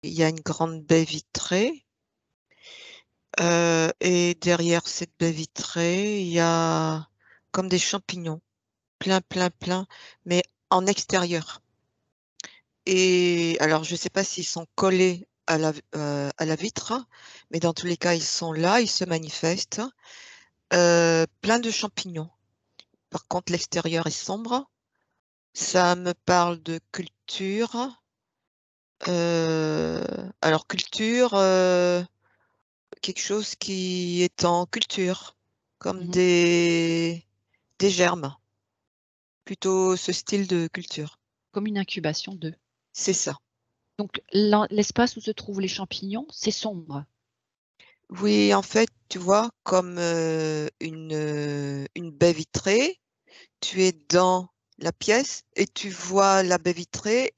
il y a une grande baie vitrée. Et derrière cette baie vitrée, il y a comme des champignons, plein, plein, plein, mais en extérieur. Et alors, je ne sais pas s'ils sont collés à la vitre, mais dans tous les cas, ils sont là, ils se manifestent. Plein de champignons. Par contre, l'extérieur est sombre. Ça me parle de culture. Alors, culture, quelque chose qui est en culture, comme Mhm. des germes, plutôt ce style de culture. Comme une incubation d'œufs. C'est ça. Donc l'espace où se trouvent les champignons, c'est sombre. Oui, en fait, tu vois, comme une baie vitrée, tu es dans la pièce et tu vois la baie vitrée,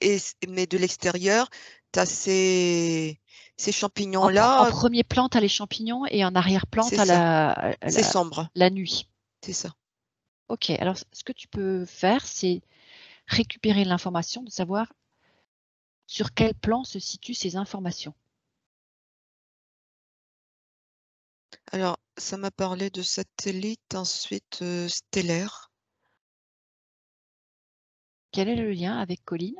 mais de l'extérieur, tu as ces En champignons-là, premier plan, tu as les champignons et en arrière-plan, c'est tu as ça, c'est sombre, la nuit. c'est ça. Ok, alors ce que tu peux faire, c'est récupérer l'information, de savoir sur quel plan se situent ces informations. Alors, ça m'a parlé de satellites, ensuite stellaire. Quel est le lien avec Colline?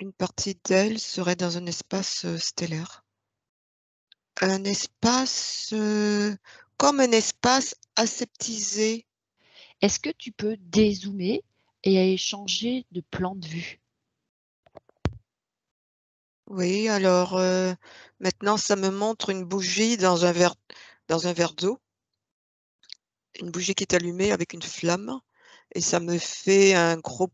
Une partie d'elle serait dans un espace stellaire. Un espace, comme un espace aseptisé. Est-ce que tu peux dézoomer et changer de plan de vue? Oui, alors maintenant ça me montre une bougie dans un verre d'eau, une bougie qui est allumée avec une flamme et ça me fait un gros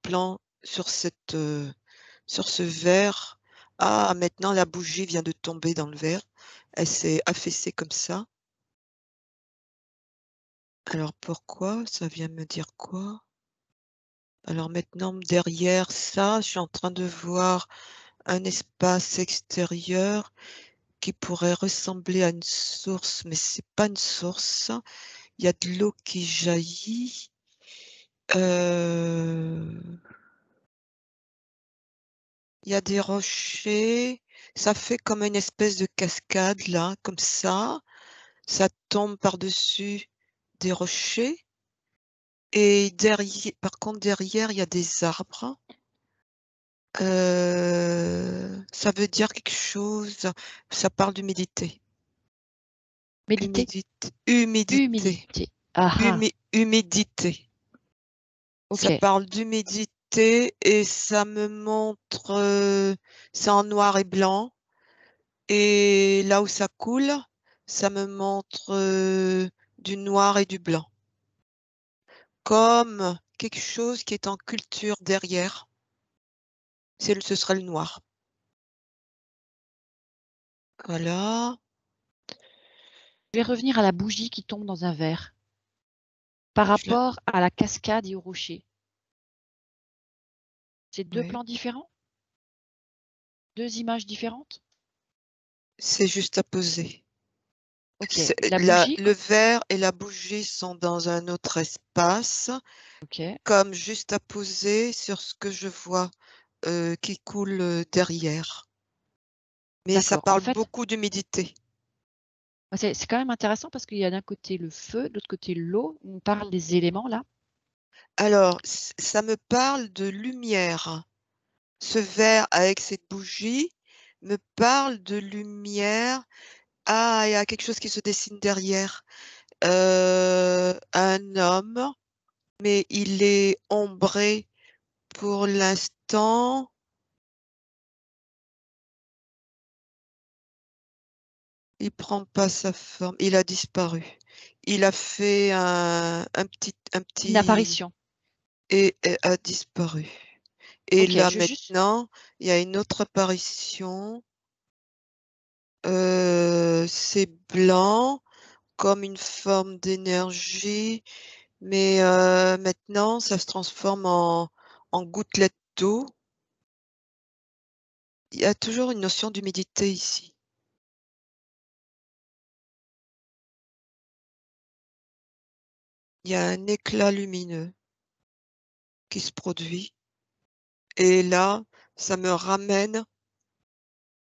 plan sur sur ce verre. Ah, maintenant la bougie vient de tomber dans le verre. Elle s'est affaissée comme ça. Alors pourquoi? Ça vient me dire quoi? Alors maintenant derrière ça, je suis en train de voir un espace extérieur qui pourrait ressembler à une source, mais c'est pas une source. Il y a de l'eau qui jaillit. Heu, il y a des rochers. Ça fait comme une espèce de cascade là, comme ça. Ça tombe par-dessus des rochers et par contre derrière, il y a des arbres. Ça veut dire quelque chose. Ça parle d'humidité. Méditer? Humidité, Humidité. Ah ah, humidité. Ça ok. parle d'humidité et ça me montre, c'est en noir et blanc et là où ça coule, ça me montre, du noir et du blanc. Comme quelque chose qui est en culture derrière. Ce serait le noir. Voilà. Je vais revenir à la bougie qui tombe dans un verre. Par Je la rapport à la cascade et au rocher. C'est deux Oui. plans différents? Deux images différentes? C'est juste à poser. Ok. La bougie? Le verre et la bougie sont dans un autre espace, Ok. comme juste à poser sur ce que je vois, qui coule, derrière. Mais ça D'accord. En parle fait, beaucoup d'humidité. c'est quand même intéressant parce qu'il y a d'un côté le feu, de l'autre côté l'eau. On parle des éléments là. Alors, ça me parle de lumière. Ce verre avec cette bougie me parle de lumière. Ah, il y a quelque chose qui se dessine derrière. Un homme, mais il est ombré pour l'instant. Il prend pas sa forme, il a disparu. Il a fait un Une petit apparition. et a disparu. Et Ok. là Je veux juste. maintenant, il y a une autre apparition. C'est blanc, comme une forme d'énergie, mais maintenant ça se transforme en gouttelettes d'eau. Il y a toujours une notion d'humidité ici. Il y a un éclat lumineux. qui se produit. Et là, ça me ramène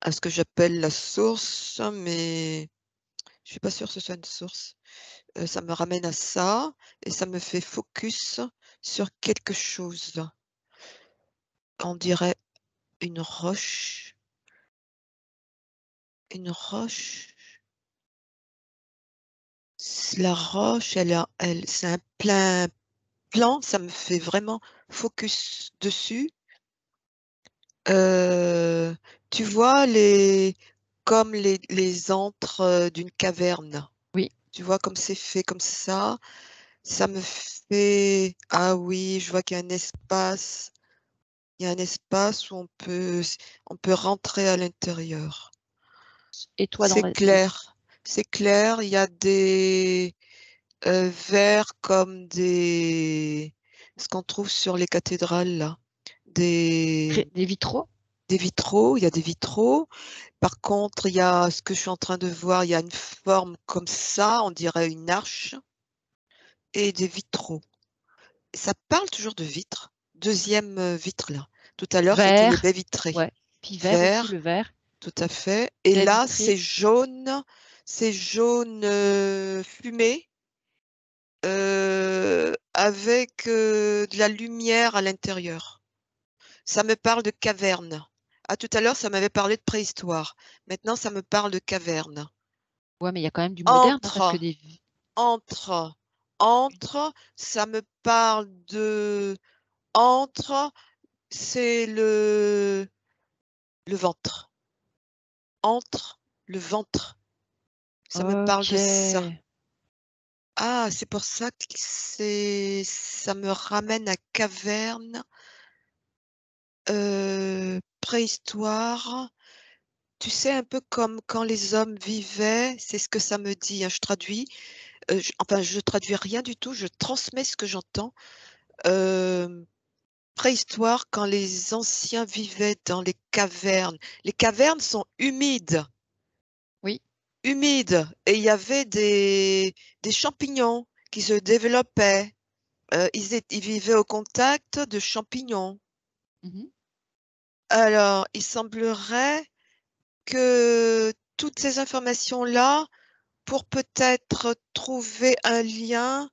à ce que j'appelle la source, mais je suis pas sûre que ce soit une source. Ça me ramène à ça et ça me fait focus sur quelque chose. On dirait une roche. Une roche. La roche, c'est un plein plan, ça me fait vraiment focus dessus. Tu vois comme les antres d'une caverne. Oui. Tu vois comme c'est fait comme ça me fait, ah oui, je vois qu'il y a un espace. Il y a un espace où on peut rentrer à l'intérieur. Et toi, C'est clair, il y a des verres comme ce qu'on trouve sur les cathédrales là, des vitraux? Des vitraux, il y a des vitraux. Par contre, il y a ce que je suis en train de voir, il y a une forme comme ça, on dirait une arche, et des vitraux. Ça parle toujours de vitres. Deuxième vitre là. Tout à l'heure, c'était les Vert, baies vitrées. ouais. Puis vert aussi, le vert. Tout à fait. Et Baies là, vitrées. c'est jaune fumé, avec de la lumière à l'intérieur. Ça me parle de caverne. Ah, tout à l'heure, ça m'avait parlé de préhistoire. Maintenant, ça me parle de caverne. Ouais, mais il y a quand même du moderne, hein, parce que Entre, ça me parle de entre, c'est le ventre. Entre, le ventre. Ça me parle de ça. OK. Ah, c'est pour ça que ça me ramène à caverne, préhistoire. Tu sais, un peu comme quand les hommes vivaient, c'est ce que ça me dit, hein, je traduis, je traduis rien du tout, je transmets ce que j'entends. Préhistoire, quand les anciens vivaient dans les cavernes. Les cavernes sont humides. Oui. Humides, et il y avait des champignons qui se développaient. Ils vivaient au contact de champignons. Mmh. Alors, il semblerait que toutes ces informations-là, pour peut-être trouver un lien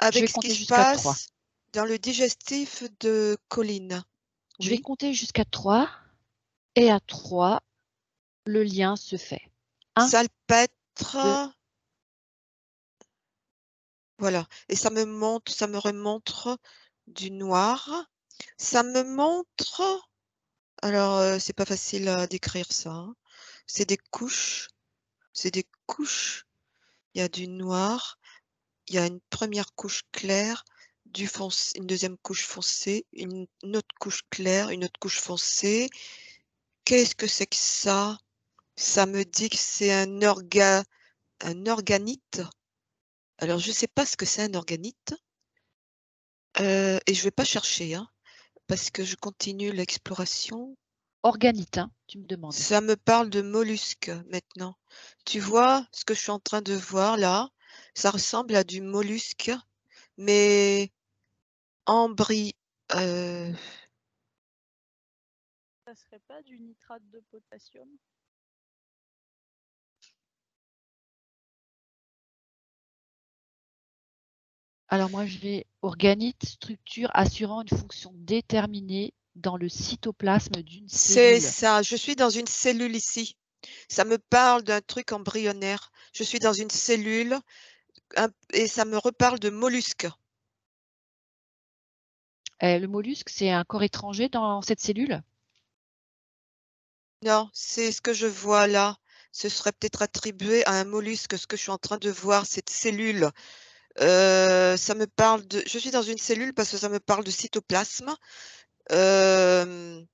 Je vais avec ce qui compter se jusqu'à 3. passe dans le digestif de Colline. Je vais Oui, compter jusqu'à 3 et à 3, le lien se fait. 1, salpêtre, 2. voilà. Et ça me remontre du noir. Ça me montre, alors c'est pas facile à décrire ça, hein. C'est des couches, c'est des couches. Il y a du noir, il y a une première couche claire, une deuxième couche foncée, une autre couche claire, une autre couche foncée. Qu'est-ce que c'est que ça? Ça me dit que c'est un organite. Alors je sais pas ce que c'est un organite, et je vais pas chercher, hein, parce que je continue l'exploration. Organite, hein, tu me demandes. Ça me parle de mollusques maintenant. Tu vois ce que je suis en train de voir là? Ça ressemble à du mollusque, mais embry heu, Ça serait pas du nitrate de potassium? Alors moi, j'ai organite, structure assurant une fonction déterminée dans le cytoplasme d'une c'est cellule. ça, je suis dans une cellule ici. Ça me parle d'un truc embryonnaire. Je suis dans une cellule, et ça me reparle de mollusques. Le mollusque, c'est un corps étranger dans cette cellule? Non, c'est ce que je vois là. Ce serait peut-être attribué à un mollusque, ce que je suis en train de voir, cette cellule. Ça me parle de je suis dans une cellule parce que ça me parle de cytoplasme. Hem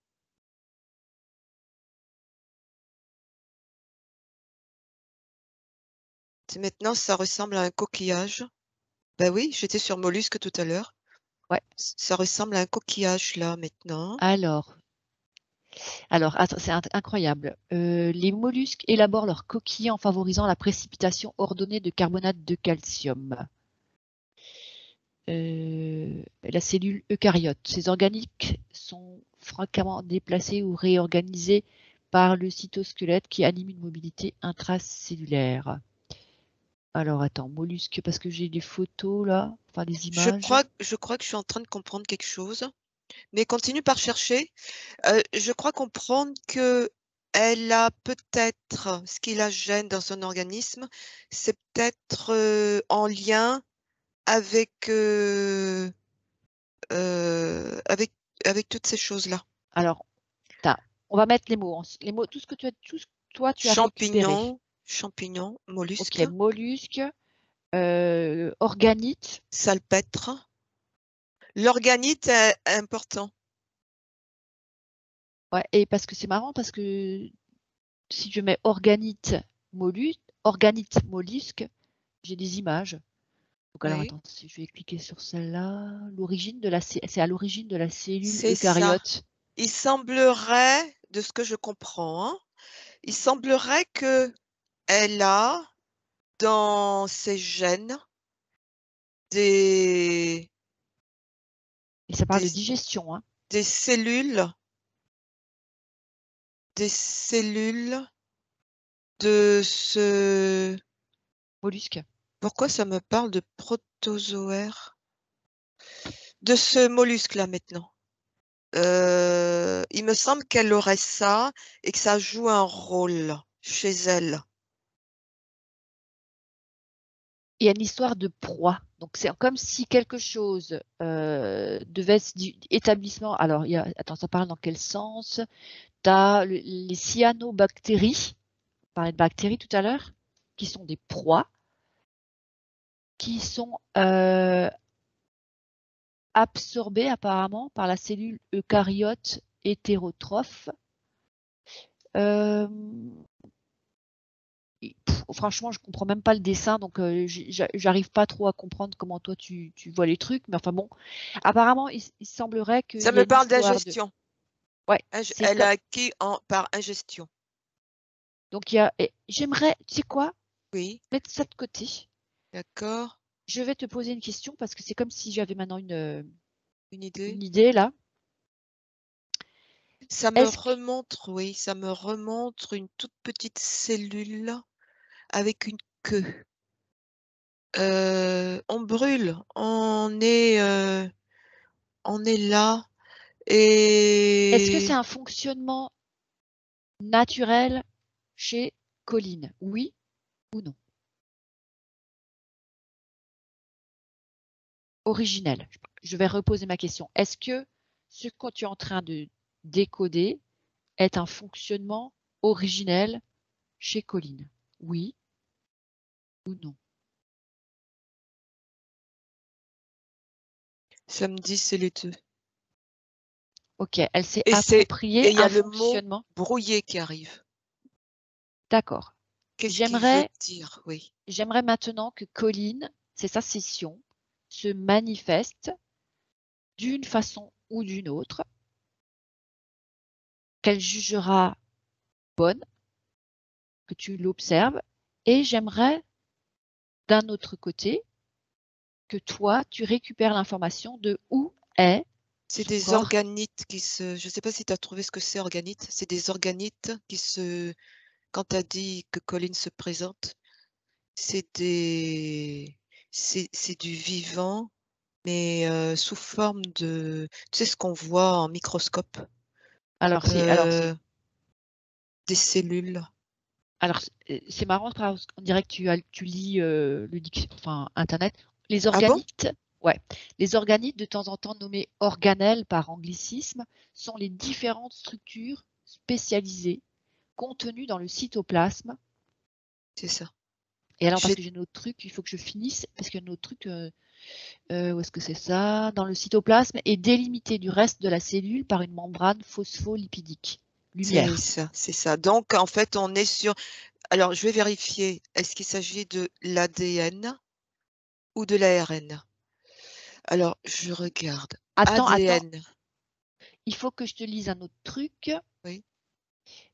Maintenant, ça ressemble à un coquillage. Bah oui, j'étais sur mollusque tout à l'heure. Ouais. Ça ressemble à un coquillage là maintenant. Alors attends, c'est incroyable. Les mollusques élaborent leurs coquilles en favorisant la précipitation ordonnée de carbonate de calcium. la cellule eucaryote. Ces organiques sont fréquemment déplacés ou réorganisés par le cytosquelette qui anime une mobilité intracellulaire. Alors attends, mollusque, parce que j'ai des photos là, enfin des images. Je crois que je suis en train de comprendre quelque chose, mais continue par chercher. Je crois comprendre que elle a peut-être, ce qui la gêne dans son organisme, c'est peut-être en lien avec, avec toutes ces choses-là. Alors, on va mettre les mots, tout ce que toi tu as récupéré. Champignons, mollusques, Ok, mollusque, organite. salpêtre. L'organite est important. Ouais, et parce que c'est marrant, parce que si je mets organite, mollusque, j'ai des images. Donc alors Oui, attends, si je vais cliquer sur celle-là, c'est à l'origine de la cellule c'est ça. eucaryote. Il semblerait, de ce que je comprends, hein, il semblerait que elle a dans ses gènes des, Et ça parle de des, digestion, hein. des cellules de ce... Mollusque. Pourquoi ça me parle de protozoaire? De ce mollusque-là maintenant. Il me semble qu'elle aurait ça et que ça joue un rôle chez elle. Il y a une histoire de proie. Donc c'est comme si quelque chose devait établissement. Alors attends, ça parle dans quel sens? Tu as les cyanobactéries, on parlait de bactéries tout à l'heure, qui sont des proies, qui sont absorbées apparemment par la cellule eucaryote hétérotrophe. Franchement, je comprends même pas le dessin, donc j'arrive pas trop à comprendre comment toi tu vois les trucs. Mais enfin bon, apparemment, il semblerait qu'il Ça y ait me une parle histoire de. d'ingestion. Ouais, Elle a acquis par ingestion. Donc j'aimerais, tu sais quoi, Oui, mettre ça de côté. d'accord. Je vais te poser une question parce que c'est comme si j'avais maintenant une Une idée? idée là. Ça me Est-ce que remonte, oui, ça me remonte une toute petite cellule avec une queue. On brûle, on est là est-ce que c'est et un fonctionnement naturel chez Colline? Oui ou non? Originel. Je vais reposer ma question. Est-ce que ce que tu es en train de décoder est un fonctionnement originel chez Colline? Oui ou non? ça me dit c'est les deux. Ok, elle s'est Et approprié il y un a le mot fonctionnement. brouillé qui arrive. D'accord. Qu'est-ce qu'il veut J'aimerais dire? Oui. maintenant que Colline, c'est sa session, se manifeste d'une façon ou d'une autre, qu'elle jugera bonne, que tu l'observes, et j'aimerais d'un autre côté que toi, tu récupères l'information de où est C'est son des corps. organites qui se... Je ne sais pas si tu as trouvé ce que c'est organite. C'est des organites qui se... Quand tu as dit que Colline se présente, c'est des... C'est du vivant, mais sous forme de... Tu sais ce qu'on voit en microscope? Alors Des cellules. c'est marrant parce qu'on dirait que tu lis Internet. Les Ah bon? organites, ouais, les organites, de temps en temps nommés organelles par anglicisme, sont les différentes structures spécialisées contenues dans le cytoplasme. C'est ça. Et alors, parce J'ai que j'ai un autre truc, il faut que je finisse, parce qu'il y a un autre truc, où est-ce que c'est ça? Dans le cytoplasme, est délimité du reste de la cellule par une membrane phospholipidique. C'est Lumière. ça, c'est ça. Donc, en fait, on est sur... Alors, je vais vérifier. Est-ce qu'il s'agit de l'ADN ou de l'ARN? Alors, je regarde. Attends, ADN. il faut que je te lise un autre truc, Oui.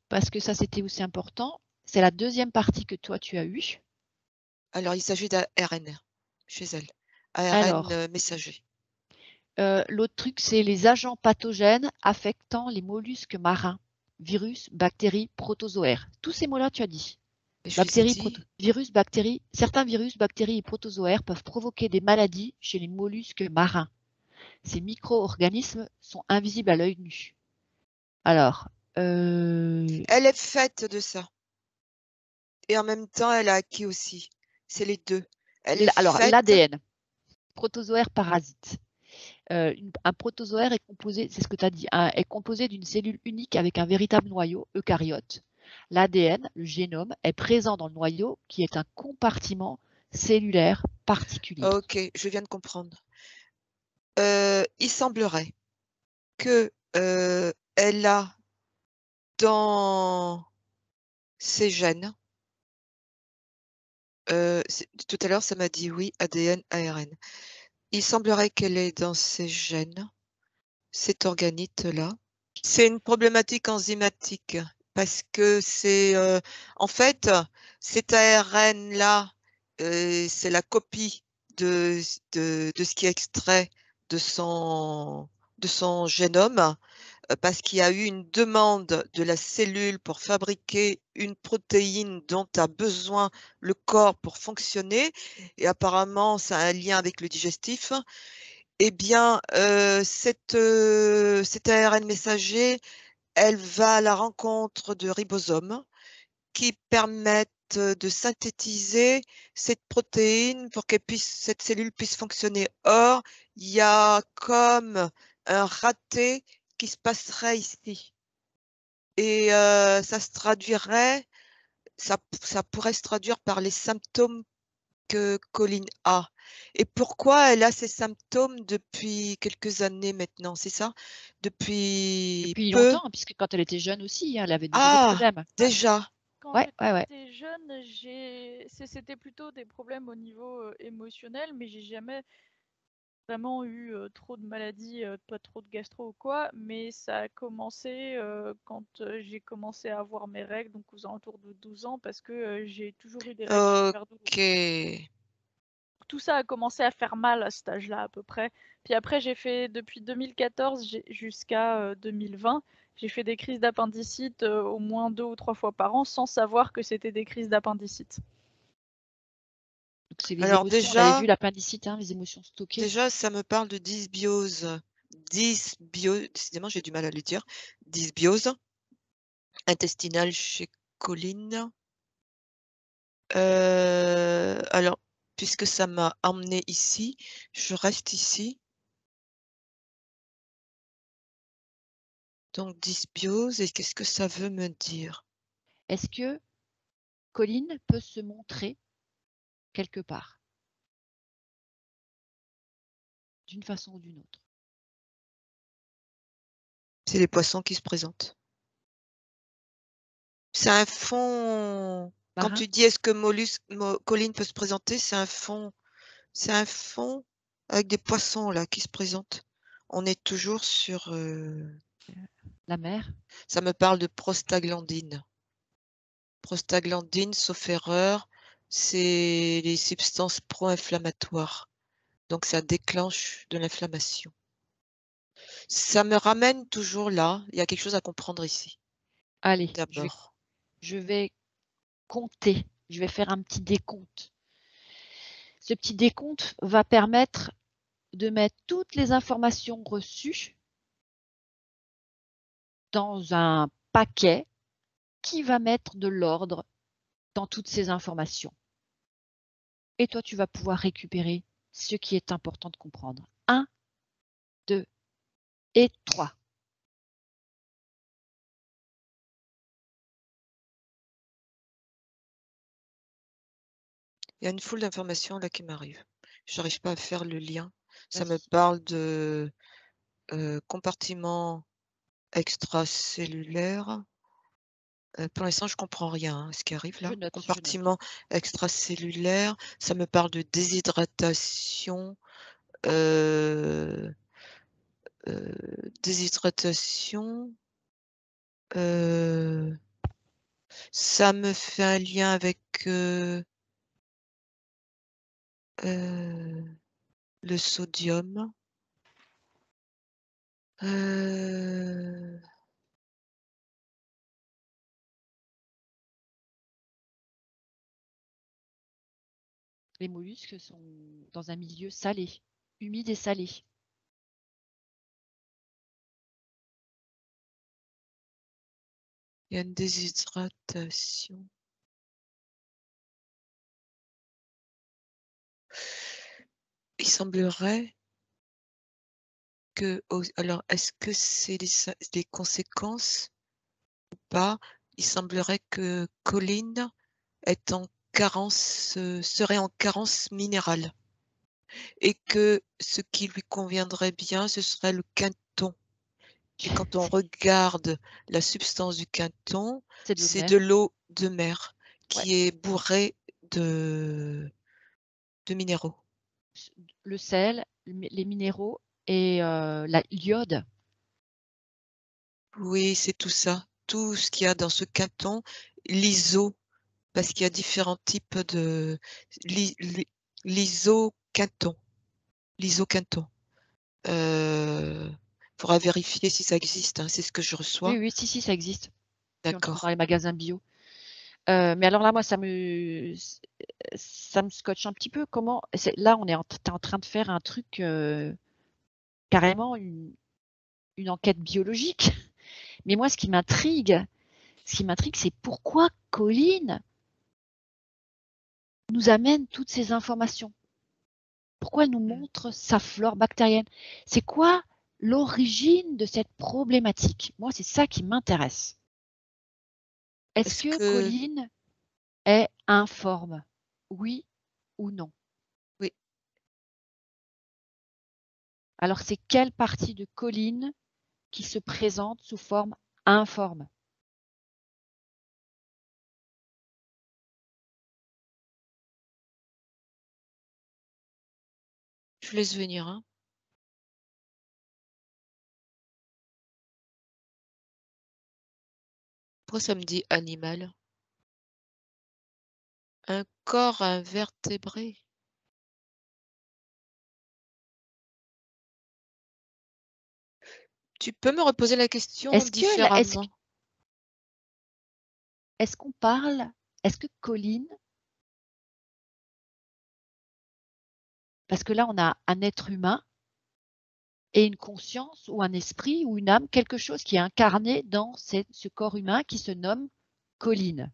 parce que ça, c'était aussi important. C'est la deuxième partie que toi, tu as eue. Alors, il s'agit d'ARN chez elle. Alors, ARN messager. l'autre truc, c'est les agents pathogènes affectant les mollusques marins, virus, bactéries, protozoaires. Tous ces mots-là, tu as dit. Mais je les ai dit. Virus, bactéries, certains virus, bactéries et protozoaires peuvent provoquer des maladies chez les mollusques marins. Ces micro-organismes sont invisibles à l'œil nu. Alors, Elle est faite de ça. Et en même temps, elle a acquis aussi. C'est les deux. Elle est alors faite. l'ADN, protozoaire parasite. Un protozoaire est composé, c'est ce que tu as dit, est composé d'une cellule unique avec un véritable noyau, eucaryote. L'ADN, le génome, est présent dans le noyau qui est un compartiment cellulaire particulier. Ok, je viens de comprendre. Il semblerait que elle a dans ses gènes, tout à l'heure ça m'a dit oui, ADN, ARN. Il semblerait qu'elle ait dans ses gènes cet organite-là. C'est une problématique enzymatique parce que c'est en fait cet ARN-là, c'est la copie de ce qui est extrait de son génome, parce qu'il y a eu une demande de la cellule pour fabriquer une protéine dont a besoin le corps pour fonctionner, et apparemment ça a un lien avec le digestif. Eh bien, cet ARN messager, elle va à la rencontre de ribosomes qui permettent de synthétiser cette protéine pour cette cellule puisse fonctionner. Or, il y a comme un raté qui se passerait ici. Et ça se traduirait, ça pourrait se traduire par les symptômes que Colline a. Et pourquoi elle a ces symptômes depuis quelques années maintenant, c'est ça? Depuis peu? Longtemps, puisque quand elle était jeune aussi, elle avait déjà des Ah, problèmes. déjà. Quand Ouais. j'étais jeune, c'était plutôt des problèmes au niveau émotionnel, mais j'ai jamais vraiment eu trop de maladies, pas trop de gastro ou quoi, mais ça a commencé quand j'ai commencé à avoir mes règles, donc aux alentours de 12 ans, parce que j'ai toujours eu des règles super douloureuses. Ok. Tout ça a commencé à faire mal à cet âge-là à peu près. Puis après, j'ai fait depuis 2014 jusqu'à 2020, j'ai fait des crises d'appendicite au moins 2 ou 3 fois par an sans savoir que c'était des crises d'appendicite. Donc c'est les Alors émotions. On avait déjà, vu l'appendicite, hein, les émotions stockées. déjà, ça me parle de dysbiose. Décidément, j'ai du mal à le dire. Dysbiose intestinale chez Colline. Alors, puisque ça m'a emmené ici, je reste ici. Donc dysbiose, et qu'est-ce que ça veut me dire? Est-ce que Colline peut se montrer quelque part, d'une façon ou d'une autre? C'est les poissons qui se présentent. C'est un fond. Quand Marin? tu dis est-ce que Colline peut se présenter, c'est un fond avec des poissons là qui se présentent. On est toujours sur. La mer? Ça me parle de prostaglandine. Prostaglandine, sauf erreur, c'est les substances pro-inflammatoires. Donc ça déclenche de l'inflammation. Ça me ramène toujours là. Il y a quelque chose à comprendre ici. Allez, D'abord. je vais compter. Je vais faire un petit décompte. Ce petit décompte va permettre de mettre toutes les informations reçues dans un paquet qui va mettre de l'ordre dans toutes ces informations. Et toi, tu vas pouvoir récupérer ce qui est important de comprendre. 1, 2 et 3. Il y a une foule d'informations là qui m'arrivent. Je n'arrive pas à faire le lien. Ça me Vas-y. parle de compartiment extracellulaire. Pour l'instant, je comprends rien à ce qui arrive là. Je note. Compartiment extracellulaire, ça me parle de déshydratation. Déshydratation. Ça me fait un lien avec le sodium. Les mollusques sont dans un milieu salé, humide et salé. Il y a une déshydratation. Il semblerait que, alors, est-ce que c'est des conséquences ou pas? Il semblerait que Colline est en carence, serait en carence minérale et que ce qui lui conviendrait bien, ce serait le quinton. Et quand on regarde la substance du quinton, C'est de l'eau de c'est mer. de l'eau de mer Ouais. qui est bourrée de minéraux. Le sel, les minéraux et l'iode. Oui, c'est tout ça. Tout ce qu'il y a dans ce quinton, l'iso, parce qu'il y a différents types de l'isoquinton. L'isoquinton. Faudra vérifier si ça existe, hein, c'est ce que je reçois. Oui, oui, si, ça existe. Puis on trouve dans D'accord. les magasins bio. Mais alors là, moi, ça me scotche un petit peu. Comment là, t'es en train de faire un truc carrément une enquête biologique. Mais moi, ce qui m'intrigue, c'est pourquoi Colline nous amène toutes ces informations. Pourquoi elle nous montre sa flore bactérienne? C'est quoi l'origine de cette problématique? Moi, c'est ça qui m'intéresse. Est-ce que Colline est informe? Oui ou non? Oui. Alors, c'est quelle partie de Colline qui se présente sous forme informe? Je vous laisse venir, hein. Pourquoi ça me dit animal? Un corps invertébré. Tu peux me reposer la question différemment? Est-ce que Colline, parce que là, on a un être humain et une conscience ou un esprit ou une âme, quelque chose qui est incarné dans ce corps humain qui se nomme Colline.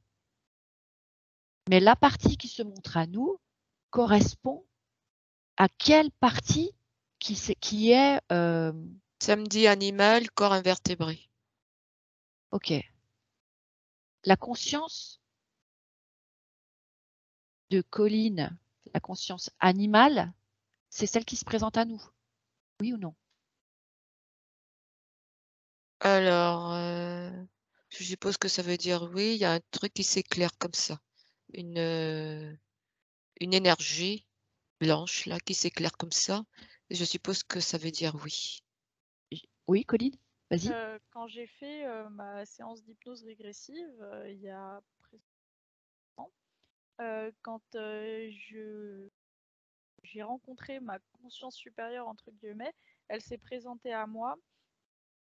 Mais la partie qui se montre à nous correspond à quelle partie qui est... Ça me dit animal, corps invertébré. Ok. La conscience de Colline, la conscience animale, c'est celle qui se présente à nous. Oui ou non? Alors, je suppose que ça veut dire oui, il y a un truc qui s'éclaire comme ça. Une énergie blanche là qui s'éclaire comme ça. Et je suppose que ça veut dire oui. Oui, Colline, vas-y. Quand j'ai fait ma séance d'hypnose régressive, il y a presque un an, quand j'ai rencontré ma conscience supérieure, entre guillemets, elle s'est présentée à moi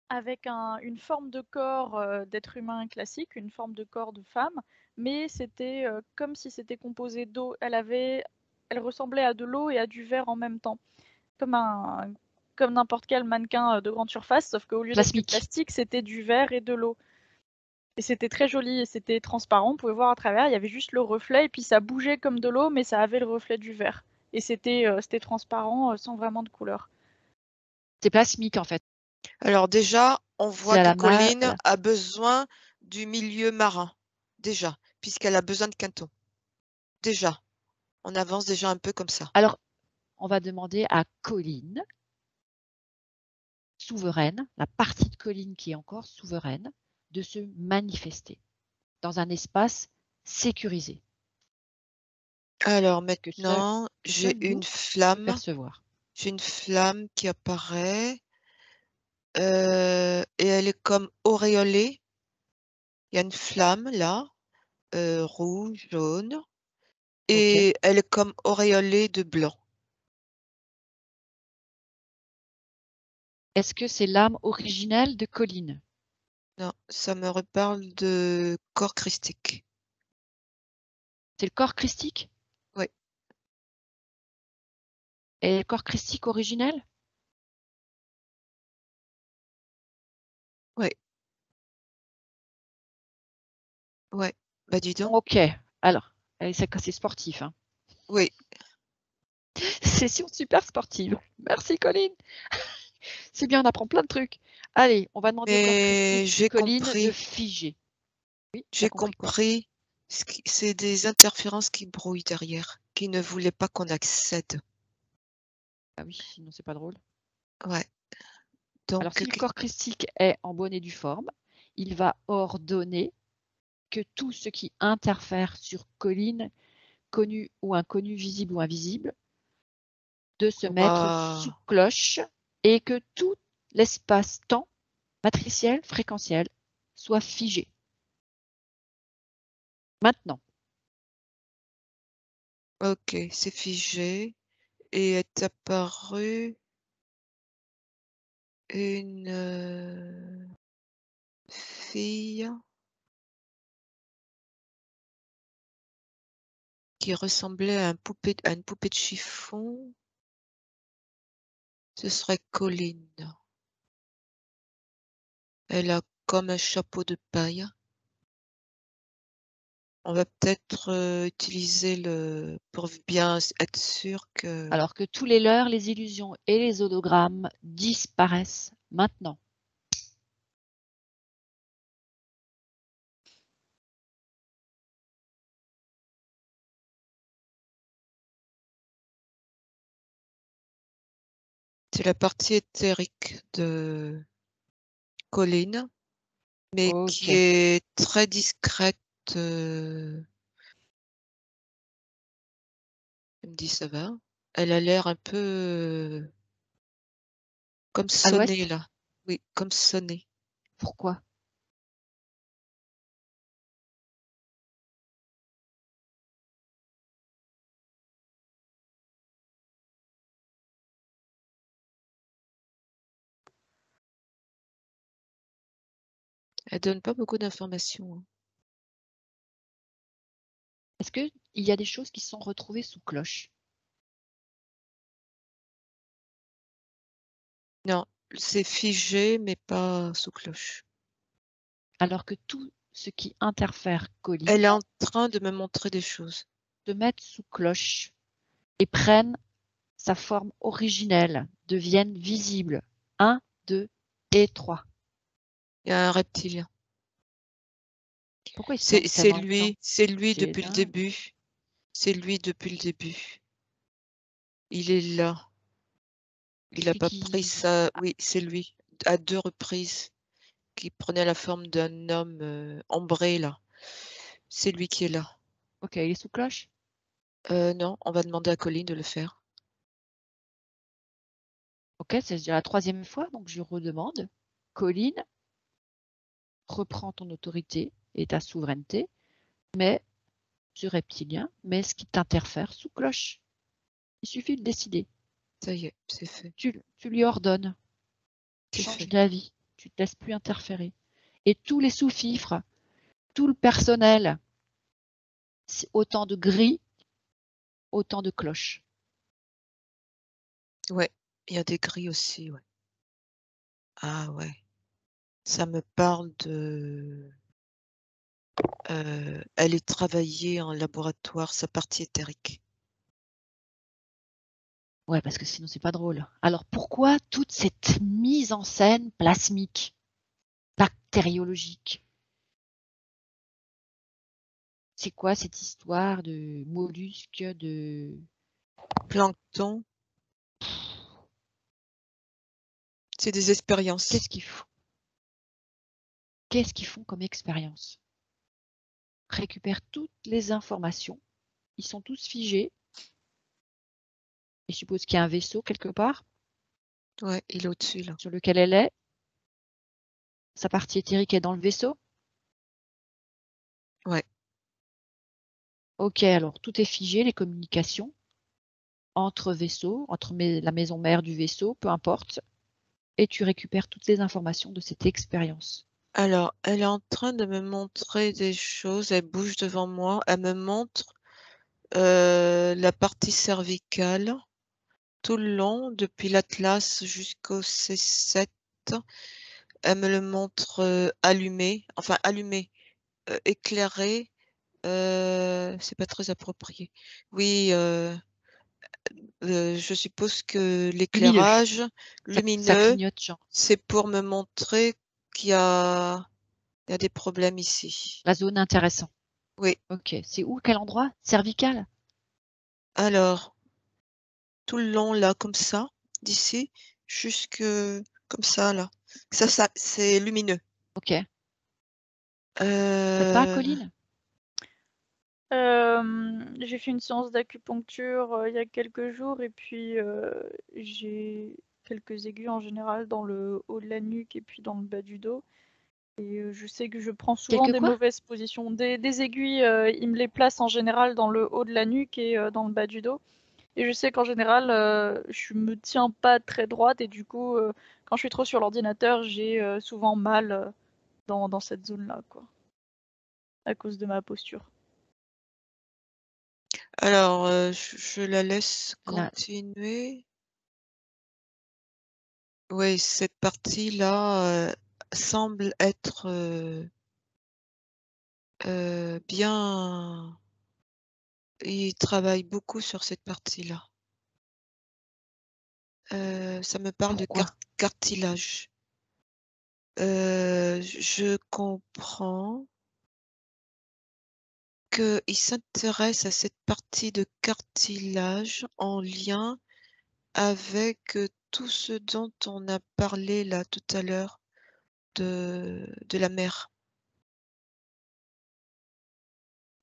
avec une forme de corps d'être humain classique, une forme de corps de femme, mais c'était comme si c'était composé d'eau. Elle ressemblait à de l'eau et à du verre en même temps, comme n'importe quel mannequin de grande surface, sauf qu'au lieu d'être du plastique, c'était du verre et de l'eau. Et c'était très joli et c'était transparent, on pouvait voir à travers, il y avait juste le reflet et puis ça bougeait comme de l'eau, mais ça avait le reflet du verre. Et c'était transparent sans vraiment de couleur. C'est plasmique en fait. Alors déjà, on voit que Colline voilà. a besoin du milieu marin, déjà, puisqu'elle a besoin de quinton. Déjà, on avance déjà un peu comme ça. Alors, on va demander à Colline, souveraine, la partie de Colline qui est encore souveraine, de se manifester dans un espace sécurisé. Alors maintenant, j'ai une flamme. Percevoir. J'ai une flamme qui apparaît et elle est comme auréolée. Il y a une flamme là, rouge, jaune, et elle est comme auréolée de blanc. Est-ce que c'est l'âme originelle de Colline? Non, ça me reparle de corps christique. C'est le corps christique? Oui. Et le corps christique originel? Oui. Ouais. Bah dis donc. Ok, alors, c'est sportif. Hein. Oui. Session super sportive. Merci Colline. C'est bien, on apprend plein de trucs. Allez, on va demander au corps Mais christique de j'ai Colline de compris. figer. Oui, t'as J'ai compris quoi? compris. C'est des interférences qui brouillent derrière, qui ne voulaient pas qu'on accède. Ah oui, sinon c'est pas drôle. Ouais. Alors, si Donc, le corps christique est en bonne et due forme, il va ordonner que tout ce qui interfère sur Colline, connu ou inconnu, visible ou invisible, de se mettre waouh. sous cloche et que tout l'espace-temps matriciel, fréquentiel, soit figé. Maintenant, Ok, c'est figé. Et est apparue une fille qui ressemblait à une poupée de chiffon. Ce serait Colline. Elle a comme un chapeau de paille. On va peut-être utiliser le pour bien être sûr que alors que tous les leurres, les illusions et les hologrammes disparaissent maintenant. c'est la partie éthérique de Colline, mais qui Ok. est très discrète. Elle me dit ça va. Elle a l'air un peu comme À sonnée l'ouest? là. Oui, comme sonnée. Pourquoi? Elle donne pas beaucoup d'informations, hein. Est-ce qu'il y a des choses qui sont retrouvées sous cloche? Non, c'est figé, mais pas sous cloche. Alors que tout ce qui interfère Colline Elle est en train de me montrer des choses. se mette sous cloche et prenne sa forme originelle, devienne visible. 1, 2 et 3. Il y a un reptilien. Pourquoi il se C'est planque c'est tellement de temps? lui, c'est lui C'est depuis le dingue. début. C'est lui depuis le début. Il est là. Il a Celui pas pris qui... ça. Oui, c'est lui. À 2 reprises, qui prenait la forme d'un homme ambré là. C'est lui qui est là. Ok, il est sous cloche? Non, on va demander à Colline de le faire. Ok, c'est déjà la 3e fois, donc je redemande. Colline, reprends ton autorité et ta souveraineté, mais ce reptilien, mais ce qui t'interfère sous cloche. Il suffit de décider. Ça y est, c'est fait. Tu lui ordonnes. C'est Change fait. d'avis. Tu te laisses plus interférer. Et tous les sous-fifres, tout le personnel, c'est autant de gris, autant de cloches. Ouais, il y a des grilles aussi, ouais. Ah ouais, ça me parle de elle est travaillée en laboratoire, sa partie éthérique. Ouais, parce que sinon c'est pas drôle. Alors pourquoi toute cette mise en scène plasmique, bactériologique? C'est quoi cette histoire de mollusques, de... Plancton, c'est des expériences. Qu'est-ce qu'ils font? Qu'est-ce qu'ils font comme expérience? Récupèrent toutes les informations. Ils sont tous figés. Je suppose qu'il y a un vaisseau quelque part Ouais, il est au-dessus là. sur lequel elle est. Sa partie éthérique est dans le vaisseau. Ouais, Ok, alors tout est figé, les communications entre vaisseaux, entre la maison mère du vaisseau, peu importe. et tu récupères toutes les informations de cette expérience. Alors, elle est en train de me montrer des choses, elle bouge devant moi, elle me montre la partie cervicale tout le long, depuis l'atlas jusqu'au C7. Elle me le montre allumé, enfin allumé, éclairé, c'est pas très approprié. Oui, je suppose que Lumineux. l'éclairage Ça lumineux, clignote, genre. c'est pour me montrer qu'il y a des problèmes ici. La zone intéressante. Oui. Ok. C'est où? Quel endroit? Cervical? Alors, tout le long là, comme ça, d'ici, jusque comme ça là. Ça, c'est lumineux. Ok. Ça te parle, Euh, Colline? J'ai fait une séance d'acupuncture il y a quelques jours et puis j'ai quelques aiguilles en général dans le haut de la nuque et puis dans le bas du dos. Et je sais que je prends souvent Quelques des quoi? mauvaises positions. Des aiguilles, il me les place en général dans le haut de la nuque et dans le bas du dos. Et je sais qu'en général, je me tiens pas très droite et du coup, quand je suis trop sur l'ordinateur, j'ai souvent mal dans cette zone-là, quoi, à cause de ma posture. alors, je la laisse Là. continuer. Oui, cette partie-là semble être bien. Il travaille beaucoup sur cette partie-là. Ça me parle de Pourquoi? cartilage. Je comprends qu'il s'intéresse à cette partie de cartilage en lien avec tout ce dont on a parlé là tout à l'heure de la mère.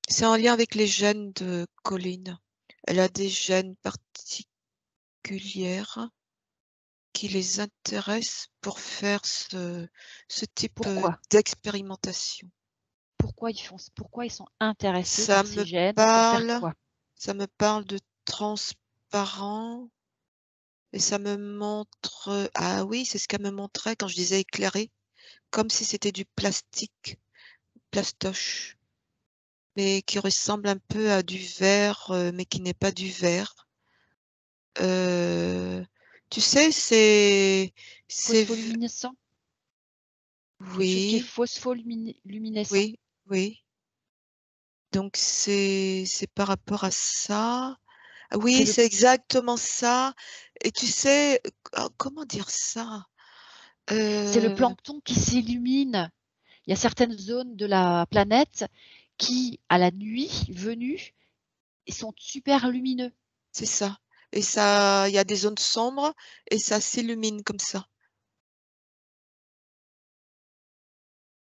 C'est en lien avec les gènes de Colline. Elle a des gènes particulières qui les intéressent pour faire ce type Pourquoi? d'expérimentation. Pourquoi ils sont intéressés Ça par ces me gènes pour faire parle, quoi? ça me parle de transparent et ça me montre, ah oui, c'est ce qu'elle me montrait quand je disais éclairé, comme si c'était du plastique, plastoche, mais qui ressemble un peu à du verre, mais qui n'est pas du verre. Tu sais, c'est Phospholuminescent? Quelque chose qui est oui, phospholuminescent. oui, oui. Donc c'est par rapport à ça. C'est Oui, le c'est exactement ça et tu sais, comment dire ça? c'est le Heu, plancton qui s'illumine. Il y a certaines zones de la planète qui, à la nuit venue, sont super lumineux. c'est ça et ça il y a des zones sombres et ça s'illumine comme ça.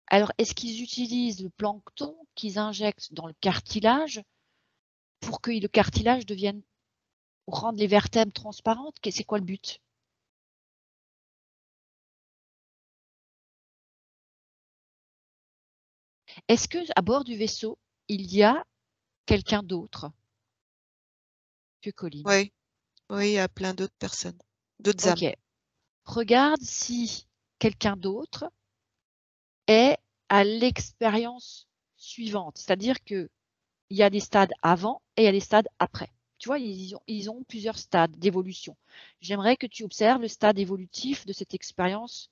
Alors, est-ce qu'ils utilisent le plancton qu'ils injectent dans le cartilage pour que le cartilage devienne rende les vertèbres transparentes? C'est quoi le but? Est-ce qu'à bord du vaisseau, il y a quelqu'un d'autre que Colline? Oui, oui, il y a plein d'autres personnes, d'autres OK. âmes. Regarde si quelqu'un d'autre est à l'expérience suivante. C'est-à-dire qu'il y a des stades avant et il y a des stades après. Tu vois, ils ont plusieurs stades d'évolution. J'aimerais que tu observes le stade évolutif de cette expérience.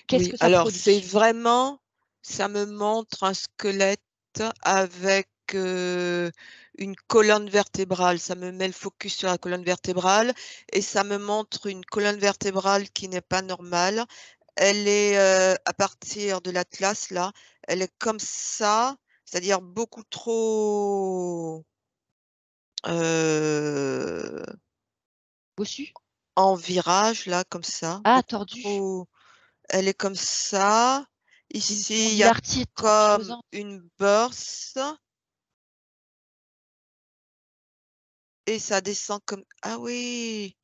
Qu'est-ce Oui, que ça alors c'est produit? vraiment ça me montre un squelette avec, une colonne vertébrale. Ça me met le focus sur la colonne vertébrale et ça me montre une colonne vertébrale qui n'est pas normale. Elle est, à partir de l'atlas là, elle est comme ça, c'est-à-dire beaucoup trop, heu, Bossu? en virage là, comme ça, Ah, beaucoup tordu. trop. Elle est comme ça. Une Ici, il y a spondylarthrite comme transposante. une bosse et ça descend comme ah oui!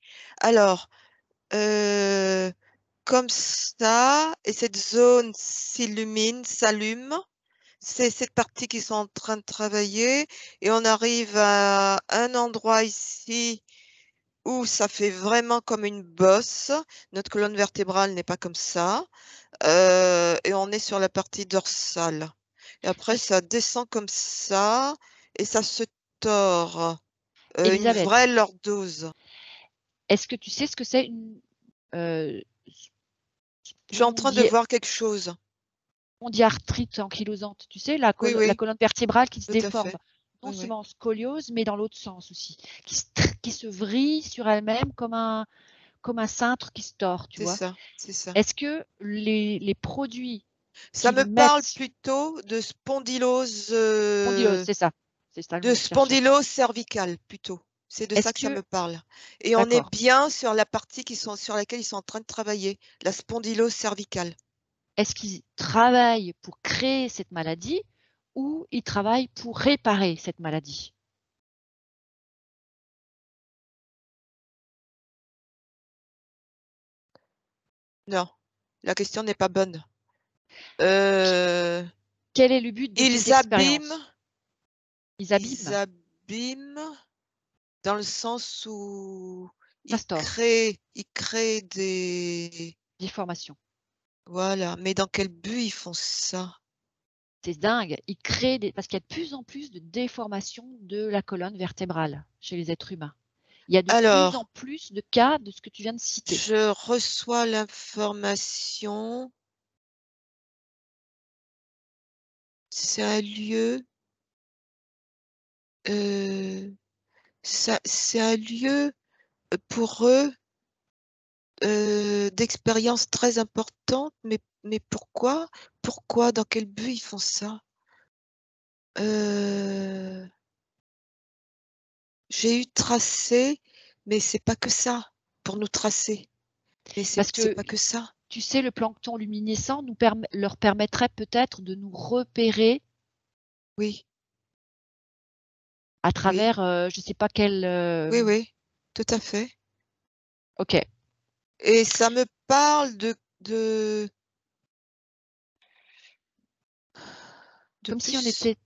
Alors, heu, comme ça et cette zone s'allume. C'est cette partie qu'ils sont en train de travailler et on arrive à un endroit ici où ça fait vraiment comme une bosse. Notre colonne vertébrale n'est pas comme ça. Et on est sur la partie dorsale. Et après, ça descend comme ça et ça se tord. Une Elisabeth, vraie lordose. est-ce que tu sais ce que c'est une Je suis en train de voir quelque chose. spondyarthrite ankylosante, tu sais, la Oui, la oui, colonne vertébrale qui se tout à déforme, fait. non Oui, oui. seulement scoliose, mais dans l'autre sens aussi, qui se vrille sur elle-même comme un cintre qui se tord, tu C'est vois. ça, c'est ça. Est-ce que les produits Ça qu'ils me parle mettent, plutôt de spondylose, spondylose, c'est ça le de mot que je cherchais. spondylose cervicale plutôt. C'est de Est-ce ça que ça que, me parle. Et on est d'accord, bien sur la partie sur laquelle ils sont en train de travailler, la spondylose cervicale. est-ce qu'ils travaillent pour créer cette maladie ou ils travaillent pour réparer cette maladie? Non, la question n'est pas bonne. Quel est le but de cette Ils abîment, expérience? Ils ils abîment, abîment dans le sens où ça ils se tord, créent des... des formations. Voilà, mais dans quel but ils font ça? C'est dingue, ils créent parce qu'il y a de plus en plus de déformations de la colonne vertébrale chez les êtres humains. Il y a de plus en Alors, plus de cas de ce que tu viens de citer. je reçois l'information. C'est un lieu, c'est un lieu pour eux d'expérience très importante, mais pourquoi? Pourquoi? Dans quel but ils font ça? J'ai eu tracé, mais c'est pas que ça, pour nous tracer. Mais Parce c'est que, pas que ça. tu sais, le plancton luminescent leur permettrait peut-être de nous repérer Oui, à oui, travers, je ne sais pas quel. oui, oui, tout à fait. Ok, Et ça me parle de comme si on puces, était,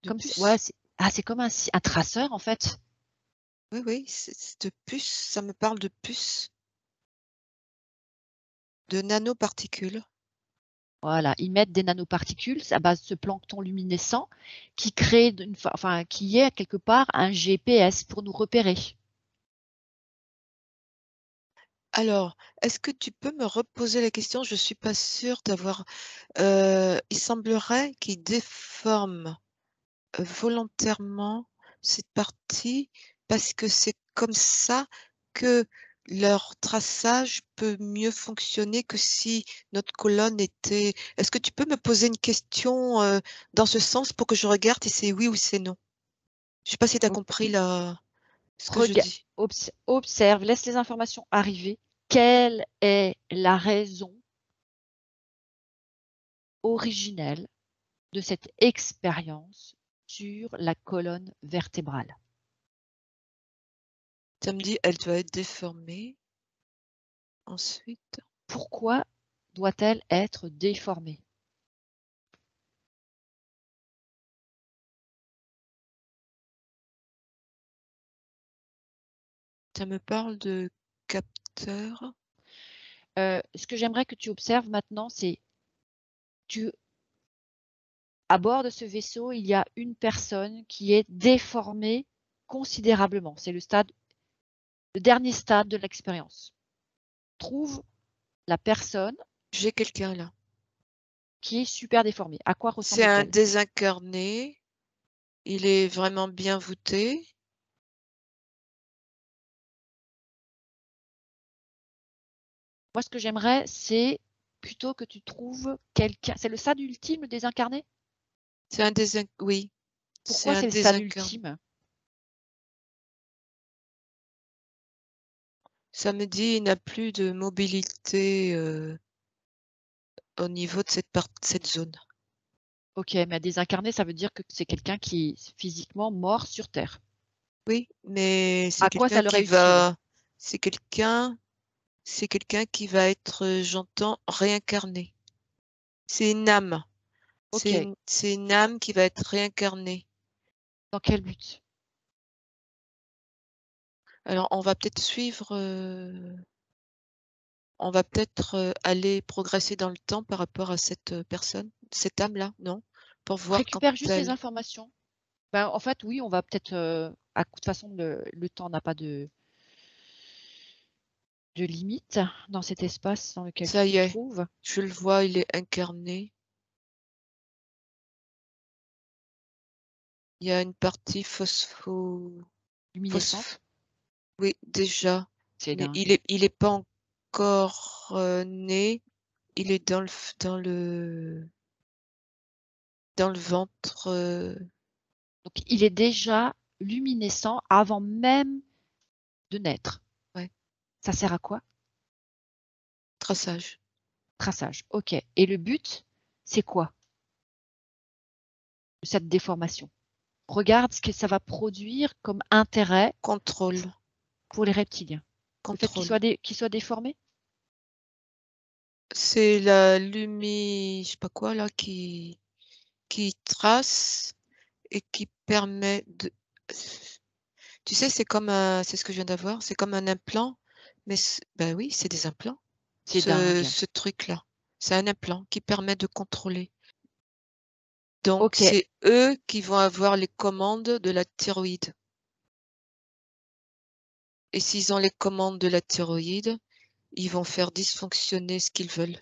de ouais, puces. c'est comme un traceur en fait. Oui, oui, c'est de puces, ça me parle de puces, de nanoparticules. Voilà, ils mettent des nanoparticules à base de ce plancton luminescent qui crée, qui est quelque part un GPS pour nous repérer. Alors, est-ce que tu peux me reposer la question? Je suis pas sûre d'avoir. Il semblerait qu'ils déforment volontairement cette partie parce que c'est comme ça que leur traçage peut mieux fonctionner que si notre colonne était. Est-ce que tu peux me poser une question dans ce sens pour que je regarde si c'est oui ou c'est non? Je sais pas si tu as Donc, compris ce que je dis. observe, laisse les informations arriver. Quelle est la raison originelle de cette expérience sur la colonne vertébrale? Ça me dit, elle doit être déformée. Ensuite, Pourquoi doit-elle être déformée? ça me parle de capteurs. Ce que j'aimerais que tu observes maintenant, c'est tu à bord de ce vaisseau, il y a une personne qui est déformée considérablement. C'est le dernier stade de l'expérience. Trouve la personne J'ai quelqu'un là. qui est super déformée. À quoi C'est un ressemble-t-elle? désincarné. Il est vraiment bien voûté. Moi, ce que j'aimerais, c'est plutôt que tu trouves quelqu'un. C'est le stade ultime, le désincarné? C'est un oui, c'est Pourquoi un c'est le stade désincarné. ultime? Ça me dit il n'a plus de mobilité au niveau de cette zone. Ok, mais désincarné, ça veut dire que c'est quelqu'un qui est physiquement mort sur Terre. Oui, mais À quoi ça leur est utile? c'est quelqu'un qui va être, j'entends, réincarné. C'est une âme. Ok, C'est une âme qui va être réincarnée. dans quel but? Alors on va peut-être suivre, on va peut-être, aller progresser dans le temps par rapport à cette, personne, cette âme-là, non? Pour voir quand Récupère juste les elle informations. Ben, en fait, oui, on va peut-être, de toute façon, le temps n'a pas de limite dans cet espace dans lequel tu ça te y est, trouves. je le vois, il est incarné. Il y a une partie Luminescente, phosph oui, déjà, c'est mais dingue. il est pas encore, né, il est dans le ventre, Donc il est déjà luminescent avant même de naître. ouais, Ça sert à quoi? traçage. Traçage, OK, et le but, c'est quoi de cette déformation? Regarde ce que ça va produire comme intérêt Contrôle, pour les reptiliens. Le fait contrôle. qu'ils soient déformés? C'est la je sais pas quoi là, qui trace et qui permet de tu sais, c'est ce que je viens d'avoir, c'est comme un implant, mais bah oui, c'est des implants, C'est dingue. ce truc-là. C'est un implant qui permet de contrôler. Donc OK, c'est eux qui vont avoir les commandes de la thyroïde et s'ils ont les commandes de la thyroïde, ils vont faire dysfonctionner ce qu'ils veulent.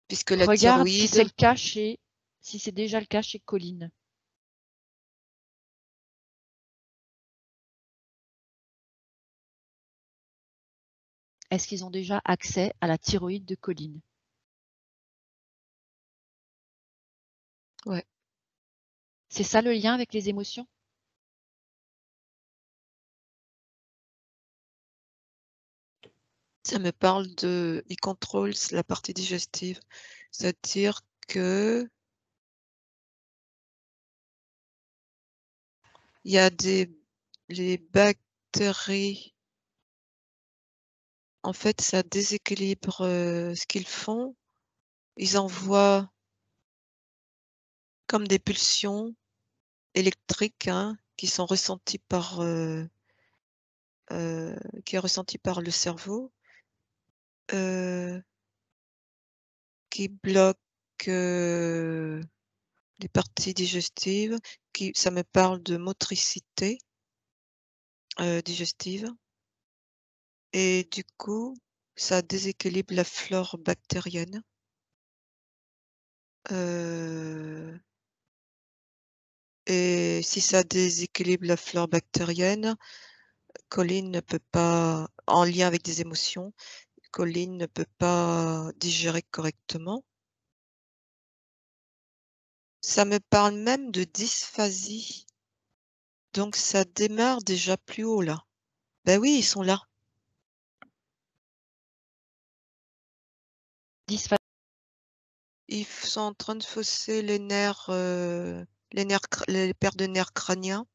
Puisque la regarde si c'est thyroïde le cas si c'est déjà le cas chez Colline. Est-ce qu'ils ont déjà accès à la thyroïde de Colline? ouais, C'est ça le lien avec les émotions? ça me parle il contrôle la partie digestive. C'est-à-dire que il y a les bactéries, en fait, ça déséquilibre, ce qu'ils font. Ils envoient comme des pulsions électriques, hein, qui sont ressenties qui est ressentie par le cerveau, heu, qui bloquent, les parties digestives, ça me parle de motricité, digestive et du coup, ça déséquilibre la flore bactérienne. Heu et si ça déséquilibre la flore bactérienne, Colline ne peut pas en lien avec des émotions, Colline ne peut pas digérer correctement. Ça me parle même de dysphasie, donc ça démarre déjà plus haut là. Ben oui, ils sont là. Dyspha Ils sont en train de fausser les paires de nerfs crâniens.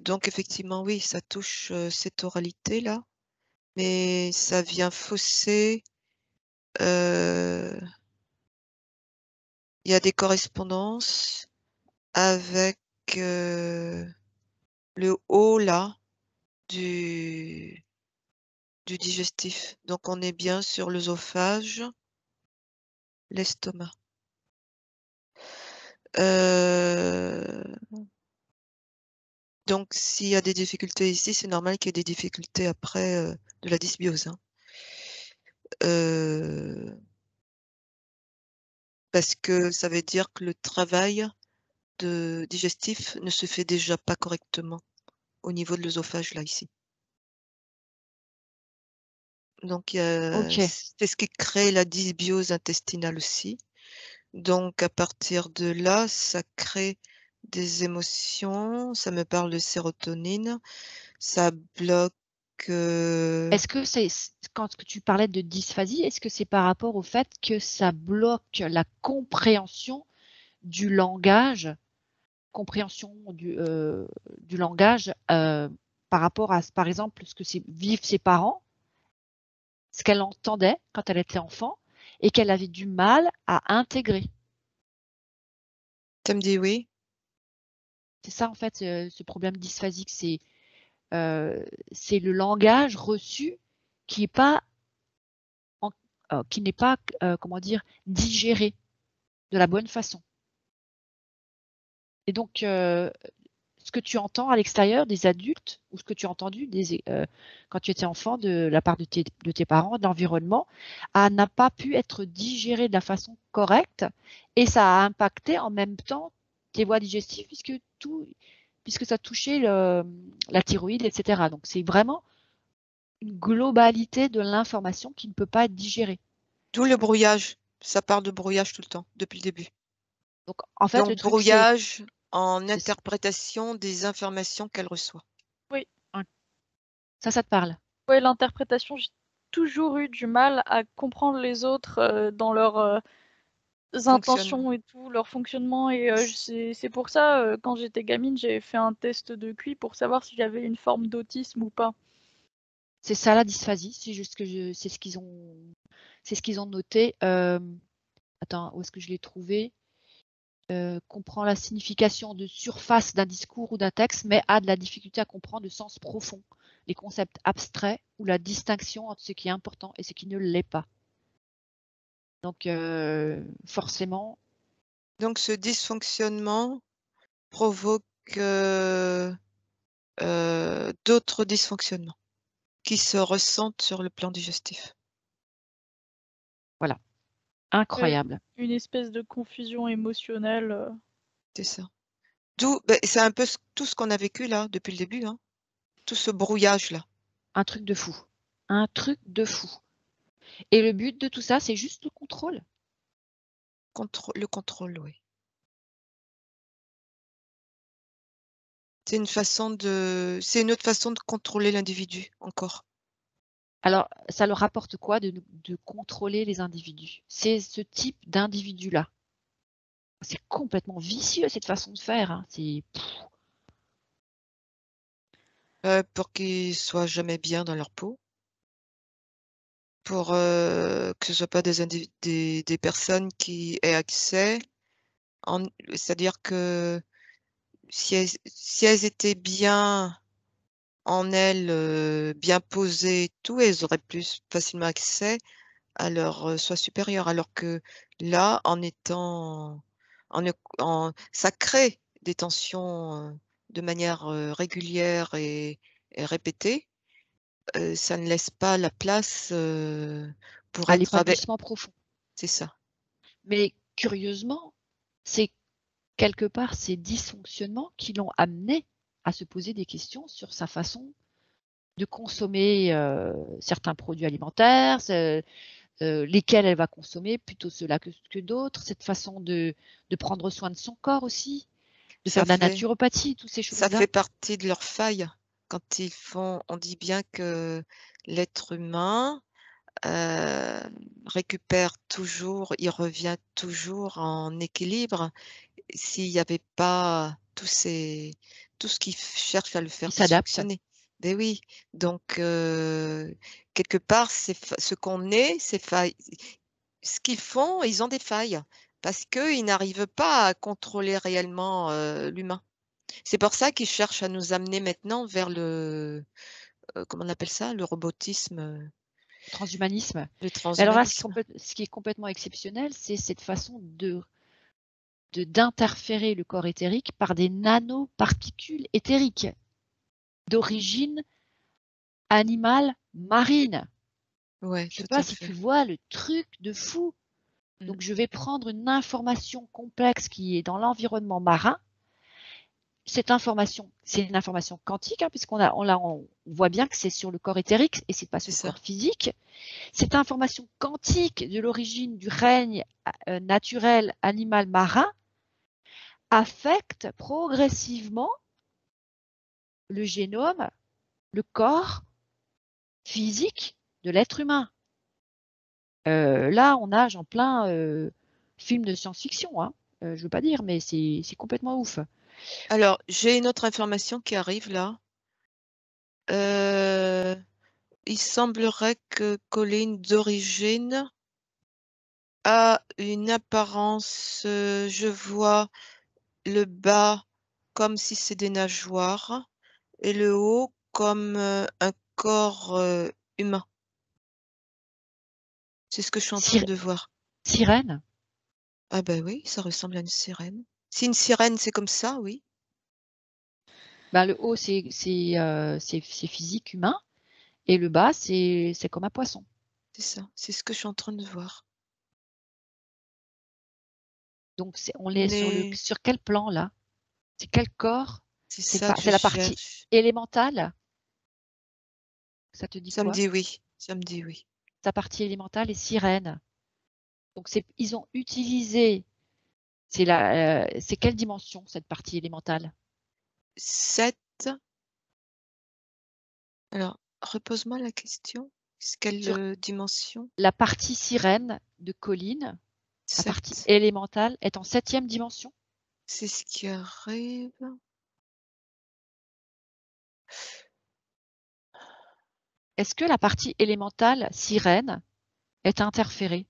Donc effectivement, oui, ça touche, cette oralité-là, mais ça vient fausser, heu, il y a des correspondances avec, heu, le haut là du digestif. Donc on est bien sur l'œsophage, l'estomac. Heu, donc s'il y a des difficultés ici, c'est normal qu'il y ait des difficultés après, de la dysbiose, hein. Heu, parce que ça veut dire que le travail digestif ne se fait déjà pas correctement au niveau de l'œsophage là, ici. Donc OK, c'est ce qui crée la dysbiose intestinale aussi. Donc à partir de là, ça crée des émotions, ça me parle de sérotonine, ça bloque, heu est-ce que quand tu parlais de dysphasie, est-ce que c'est par rapport au fait que ça bloque la compréhension du langage du langage, par rapport à par exemple, ce que vivent ses parents, ce qu'elle entendait quand elle était enfant et qu'elle avait du mal à intégrer? ça me dit oui. C'est ça en fait, ce problème dysphasique, c'est le langage reçu qui n'est pas, comment dire, digéré de la bonne façon. Et donc, ce que tu entends à l'extérieur des adultes, ou ce que tu as entendu quand tu étais enfant de la part de tes parents, de l'environnement, n'a pas pu être digéré de la façon correcte, et ça a impacté en même temps tes voies digestives, puisque ça touchait la thyroïde, etc. Donc c'est vraiment une globalité de l'information qui ne peut pas être digérée. D'où le brouillage. Ça part de brouillage tout le temps, depuis le début. Donc en fait, Donc le truc, brouillage en c'est- interprétation des informations qu'elle reçoit. Oui. Ça te parle? Ouais, l'interprétation, j'ai toujours eu du mal à comprendre les autres dans leurs intentions et tout, leur fonctionnement. Et c'est pour ça, quand j'étais gamine, j'avais fait un test de QI pour savoir si j'avais une forme d'autisme ou pas. C'est ça la dysphasie, c'est juste que c'est ce qu'ils ont noté. Attends, où est-ce que je l'ai trouvé? Comprend la signification de surface d'un discours ou d'un texte, mais a de la difficulté à comprendre le sens profond, les concepts abstraits ou la distinction entre ce qui est important et ce qui ne l'est pas. Donc, forcément. Donc ce dysfonctionnement provoque d'autres dysfonctionnements qui se ressentent sur le plan digestif. Voilà. Incroyable. Une espèce de confusion émotionnelle. C'est ça. D'où, c'est un peu tout ce qu'on a vécu là depuis le début, hein. Tout ce brouillage-là. Un truc de fou. Un truc de fou. Et le but de tout ça, c'est juste le contrôle. Le contrôle, oui. C'est une autre façon de contrôler l'individu, encore. Alors, ça leur apporte quoi de contrôler les individus? C'est ce type d'individu-là. C'est complètement vicieux cette façon de faire. Hein. Pour qu'ils soient jamais bien dans leur peau. Pour que ce ne soit pas des personnes qui aient accès. C'est-à-dire que si elles étaient bien en elles, bien posées et tout, elles auraient plus facilement accès à leur soi supérieur. Alors que là, en étant ça crée des tensions, de manière, régulière et répétée. Ça ne laisse pas la place, pour à être avec. l'épanouissement profond. C'est ça. Mais curieusement, c'est quelque part ces dysfonctionnements qui l'ont amené à se poser des questions sur sa façon de consommer certains produits alimentaires, lesquels elle va consommer, plutôt ceux-là que d'autres, cette façon de prendre soin de son corps aussi, de faire de la naturopathie, toutes ces Ça choses-là. fait partie de leurs failles. Quand on dit bien que l'être humain, récupère toujours, il revient toujours en équilibre. S'il n'y avait pas tout ce qui cherche à le faire Il s'adapte. dysfonctionner. Beh oui, donc quelque part, ce qu'on est, ces failles, ce qu'ils font, ils ont des failles parce qu'ils n'arrivent pas à contrôler réellement, l'humain. C'est pour ça qu'ils cherchent à nous amener maintenant vers comment on appelle ça? Le robotisme, Transhumanisme. le Mais alors là, transhumanisme. ce qui est complètement exceptionnel, c'est cette façon d'interférer le corps éthérique par des nanoparticules éthériques d'origine animale marine. Ouais, Je ne sais tout pas à si fait. tu vois le truc de fou. Donc, je vais prendre une information complexe qui est dans l'environnement marin. Cette information, c'est une information quantique, hein, on voit bien que c'est sur le corps éthérique et c'est pas sur C'est le ça. corps physique. Cette information quantique de l'origine du règne naturel animal marin affecte progressivement le génome, le corps physique de l'être humain. Là, on nage en plein film de science-fiction. Hein. Je ne veux pas dire, mais c'est complètement ouf. Alors, j'ai une autre information qui arrive là. Il semblerait que Colline d'origine a une apparence, je vois le bas comme si c'est des nageoires et le haut comme, un corps, humain. C'est ce que je suis en train Sir de voir. sirène? Ah bah oui, ça ressemble à une sirène. Si une sirène, c'est comme ça, oui, Bah, le haut, c'est physique, humain et le bas, c'est comme un poisson. c'est ça. C'est ce que je suis en train de voir. Donc on est Mais sur quel plan là? C'est quel corps? c'est ça que je C'est la partie cherche. élémentale? Ça te dit Ça me quoi? dit oui, ça me dit oui. Sa partie élémentale est sirène. Donc ils ont utilisé c'est quelle dimension cette partie élémentale? 7. Alors, repose-moi la question. C'est quelle, Sur dimension? la partie sirène de Colline, la partie 7. élémentale est en 7e dimension? C'est ce qui arrive. Est-ce que la partie élémentale sirène est interférée?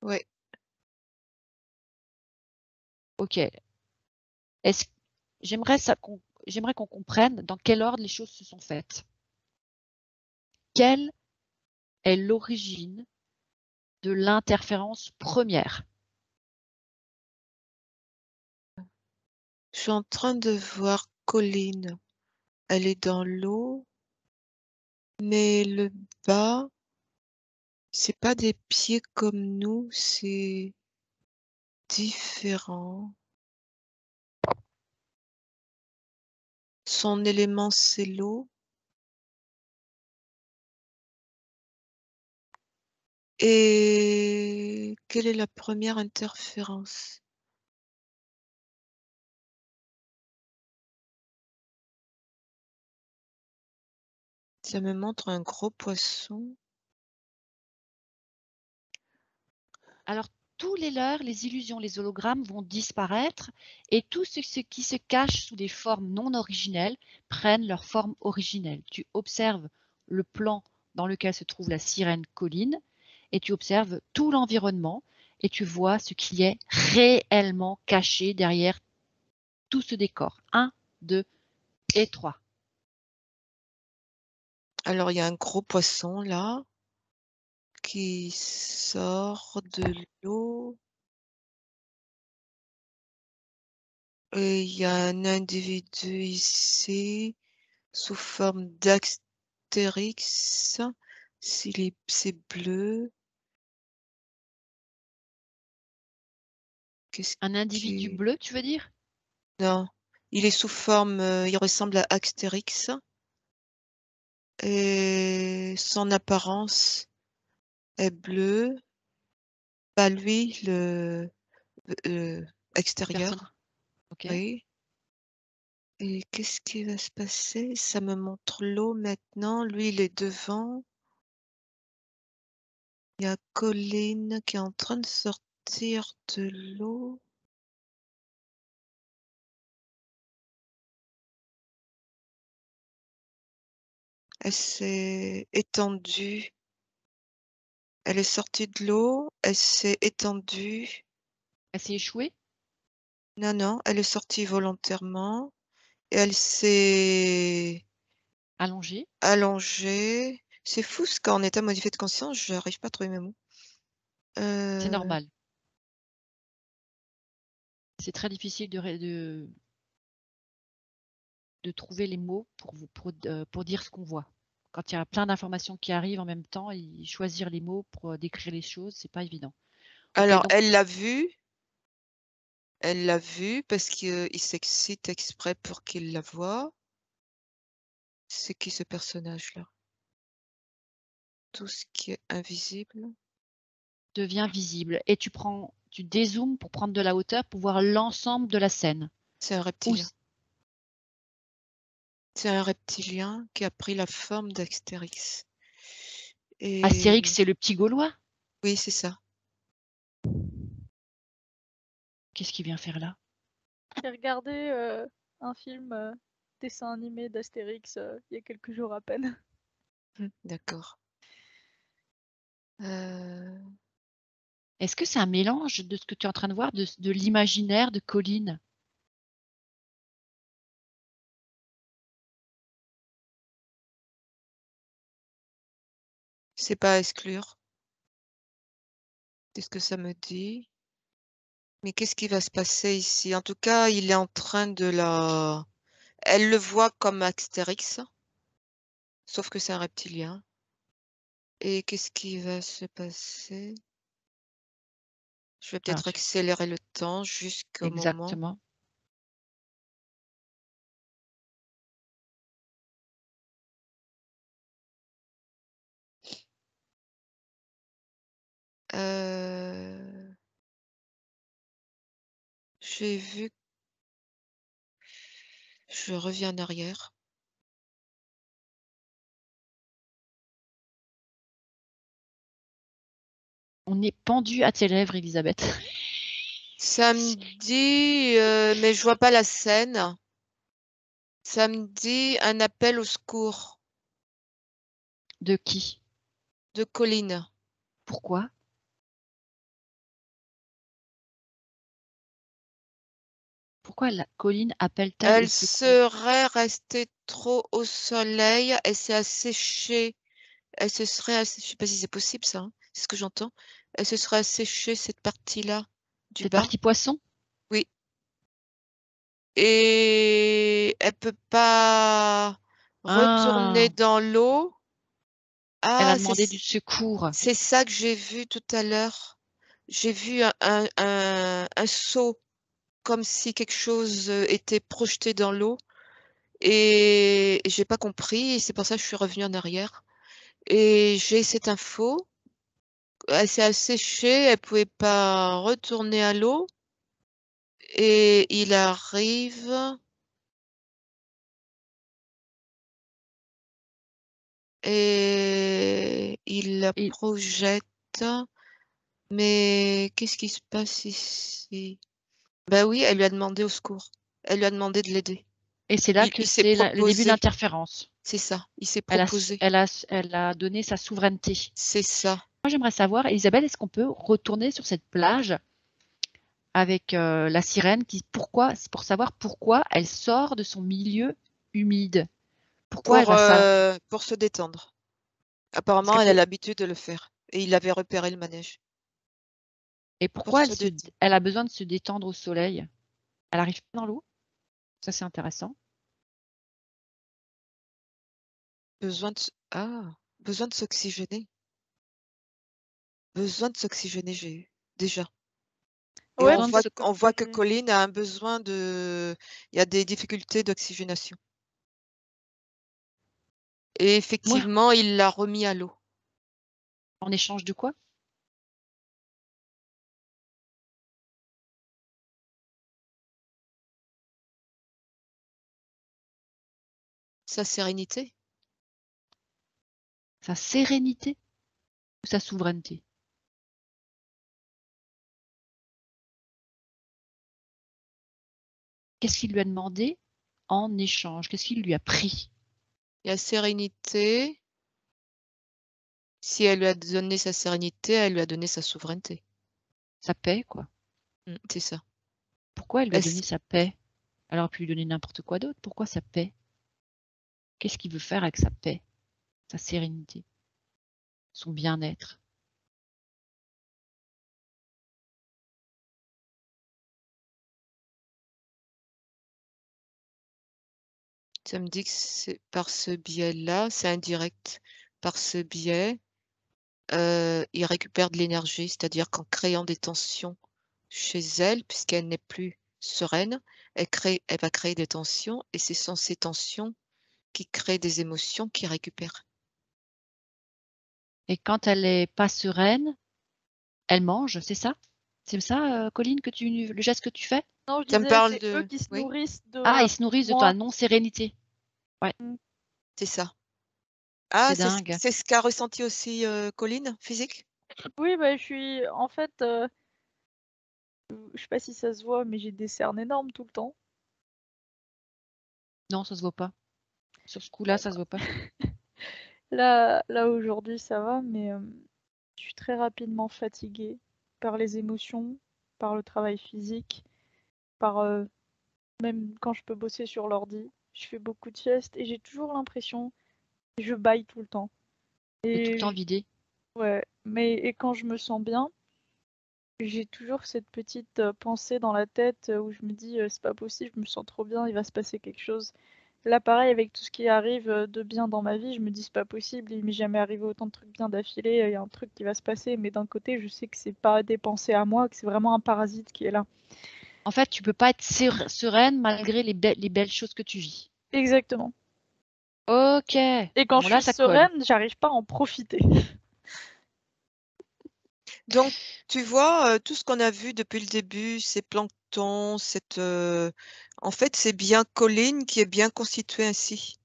Ouais. OK. Est-ce j'aimerais qu'on comprenne dans quel ordre les choses se sont faites. Quelle est l'origine de l'interférence première? Je suis en train de voir Colline. Elle est dans l'eau, mais le bas, c'est pas des pieds comme nous, c'est différent. Son élément, c'est l'eau. Et quelle est la première interférence? Ça me montre un gros poisson. Alors, tous les leurres, les illusions, les hologrammes vont disparaître et tout ce qui se cache sous des formes non originelles prennent leur forme originelle. Tu observes le plan dans lequel se trouve la sirène Colline et tu observes tout l'environnement et tu vois ce qui est réellement caché derrière tout ce décor. 1, 2 et 3. Alors, il y a un gros poisson là, qui sort de l'eau. Et il y a un individu ici, sous forme d'Astérix. C'est bleu. Qu'est-ce Un individu qui bleu, tu veux dire? Non, il est sous forme, il ressemble à Astérix et son apparence est bleue. Pas lui, heu, Le personnage. extérieur, OK. oui. Et qu'est-ce qui va se passer? Ça me montre l'eau maintenant, lui il est devant. Il y a Colline qui est en train de sortir de l'eau. Elle s'est étendue. Elle est sortie de l'eau, elle s'est étendue. Elle s'est échouée? Non, non, elle est sortie volontairement et elle s'est Allongée? allongée. C'est fou ce qu'en état modifié de conscience, j'arrive pas à trouver mes mots. C'est Heu, normal. C'est très difficile de trouver les mots pour dire ce qu'on voit. Quand il y a plein d'informations qui arrivent en même temps et choisir les mots pour, décrire les choses, c'est pas évident. OK, alors donc elle l'a vu parce qu'il s'excite exprès pour qu'il la voie. C'est qui ce personnage-là? Tout ce qui est invisible. devient visible et tu dézoomes pour prendre de la hauteur pour voir l'ensemble de la scène. C'est un Ou reptilien. C'est un reptilien qui a pris la forme d'Astérix Astérix, et c'est le petit Gaulois? oui, c'est ça. Qu'est-ce qu'il vient faire là? J'ai regardé un film dessin animé d'Astérix il y a quelques jours à peine. D'accord. Heu, Est-ce que c'est un mélange de ce que tu es en train de voir, de l'imaginaire de Colline? C'est pas à exclure. Qu'est-ce que ça me dit? Mais qu'est-ce qui va se passer ici? En tout cas, il est en train de la... Elle le voit comme Astérix, sauf que c'est un reptilien. Et qu'est-ce qui va se passer? Je vais Alors, peut-être accélérer le temps jusqu'au moment. exactement. J'ai vu... Je reviens en arrière. On est pendu à tes lèvres, Elisabeth. Ça me dit... mais je vois pas la scène. Ça me dit un appel au secours De qui? de Colline. Pourquoi? Pourquoi la Colline appelle-t-elle au Elle secours? serait restée trop au soleil, elle s'est asséchée. Elle se serait je sais pas si c'est possible ça, hein, c'est ce que j'entends. Elle se serait asséchée cette partie-là du Cette bas. partie poisson? Oui. Et elle peut pas retourner Ah, dans l'eau. elle a Ah, demandé du secours. c'est ça que j'ai vu tout à l'heure. J'ai vu un saut, comme si quelque chose était projeté dans l'eau. Et j'ai pas compris, et c'est pour ça que je suis revenue en arrière. Et j'ai cette info. Elle s'est asséchée, elle pouvait pas retourner à l'eau. Et il arrive. Et il la Et, projette. Mais qu'est-ce qui se passe ici? Bah oui, elle lui a demandé au secours. Elle lui a demandé de l'aider. et c'est là que Il s'est c'est le début de proposé. l'interférence. C'est ça. Il s'est Elle a, proposé. elle a donné sa souveraineté. C'est ça. Moi, j'aimerais savoir, Elisabeth, est-ce qu'on peut retourner sur cette plage avec la sirène c'est pour savoir pourquoi elle sort de son milieu humide. Pourquoi elle va s'allonger? Pour se détendre. Parce Apparemment, qu'elle elle a peut, l'habitude de le faire. Et il avait repéré le manège. et Pour pourquoi se détendre. elle a besoin de se détendre au soleil? Elle arrive pas dans l'eau? Ça, c'est intéressant. Besoin de s'oxygéner. Besoin de s'oxygéner, j'ai eu. Déjà. Et Ouais, Besoin de c'est se, ce on que voit que j'ai. Colline a un besoin de... Il y a des difficultés d'oxygénation. Et moi, effectivement, il l'a remis à l'eau. en échange de quoi? Sa sérénité. Sa sérénité ou sa souveraineté? Qu'est-ce qu'il lui a demandé en échange? Qu'est-ce qu'il lui a pris? Il y a sérénité. Si elle lui a donné sa sérénité, elle lui a donné sa souveraineté. Sa paix, quoi. C'est ça. Pourquoi elle lui a donné Est-ce- sa paix? Elle aurait pu lui donner n'importe quoi d'autre. Pourquoi sa paix? Qu'est-ce qu'il veut faire avec sa paix, sa sérénité, son bien-être? Ça me dit que c'est par ce biais-là, c'est indirect. Par ce biais, il récupère de l'énergie, c'est-à-dire qu'en créant des tensions chez elle, puisqu'elle n'est plus sereine, elle va créer des tensions, et ce sont ces tensions qui créent des émotions qu'il récupère. Et quand elle est pas sereine, elle mange, c'est ça? C'est ça, Colline, le geste que tu fais? Non, je Ça me disais, parle c'est eux de... qui se Oui, nourrissent de Ah, ils se nourrissent de ta moi. non-sérénité. Ouais, Mm. c'est ça. Ah, c'est dingue. c'est ce qu'a ressenti aussi Colline, physique? Oui, bah, je suis. En fait, je sais pas si ça se voit, mais j'ai des cernes énormes tout le temps. Non, ça se voit pas. Sur ce coup-là, Bon, ça se voit pas. là aujourd'hui, ça va, mais je suis très rapidement fatiguée. par les émotions, par le travail physique, par même quand je peux bosser sur l'ordi. Je fais beaucoup de siestes et j'ai toujours l'impression que je baille tout le temps. Et tout le Et temps vidé. ouais, et quand je me sens bien, j'ai toujours cette petite pensée dans la tête où je me dis c'est pas possible, je me sens trop bien, il va se passer quelque chose. Là, pareil, avec tout ce qui arrive de bien dans ma vie, je me dis c'est pas possible, il m'est jamais arrivé autant de trucs bien d'affilée, il y a un truc qui va se passer, mais d'un côté, je sais que c'est pas des pensées à moi, que c'est vraiment un parasite qui est là. En fait, tu peux pas être sereine malgré les belles choses que tu vis. Exactement. Ok. Et quand Bon, je là, suis ça colle. sereine, j'arrive pas à en profiter. Donc, tu vois, tout ce qu'on a vu depuis le début, ces planctons, en fait, c'est bien colline qui est bien constituée ainsi.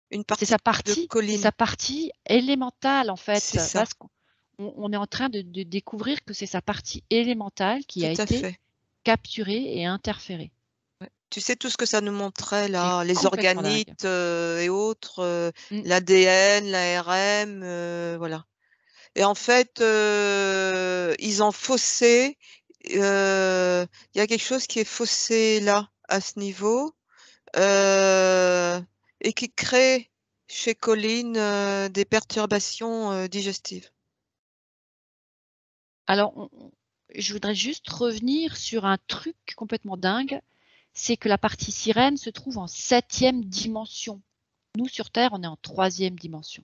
Une C'est partie sa de partie, c'est colline, sa partie élémentale en fait. c'est ça, Parce qu'on est en train de découvrir que c'est sa partie élémentale qui a tout à été fait. capturée et interférée. Ouais. Tu sais tout ce que ça nous montrait C'est là, les complètement dingue. organites et autres, Mm. l'ADN, l'ARM, voilà. Et en fait, ils ont faussé. Il y a quelque chose qui est faussé là, à ce niveau, et qui crée chez Colline des perturbations digestives. Alors, je voudrais juste revenir sur un truc complètement dingue, c'est que la partie sirène se trouve en 7e dimension. Nous, sur Terre, on est en 3e dimension.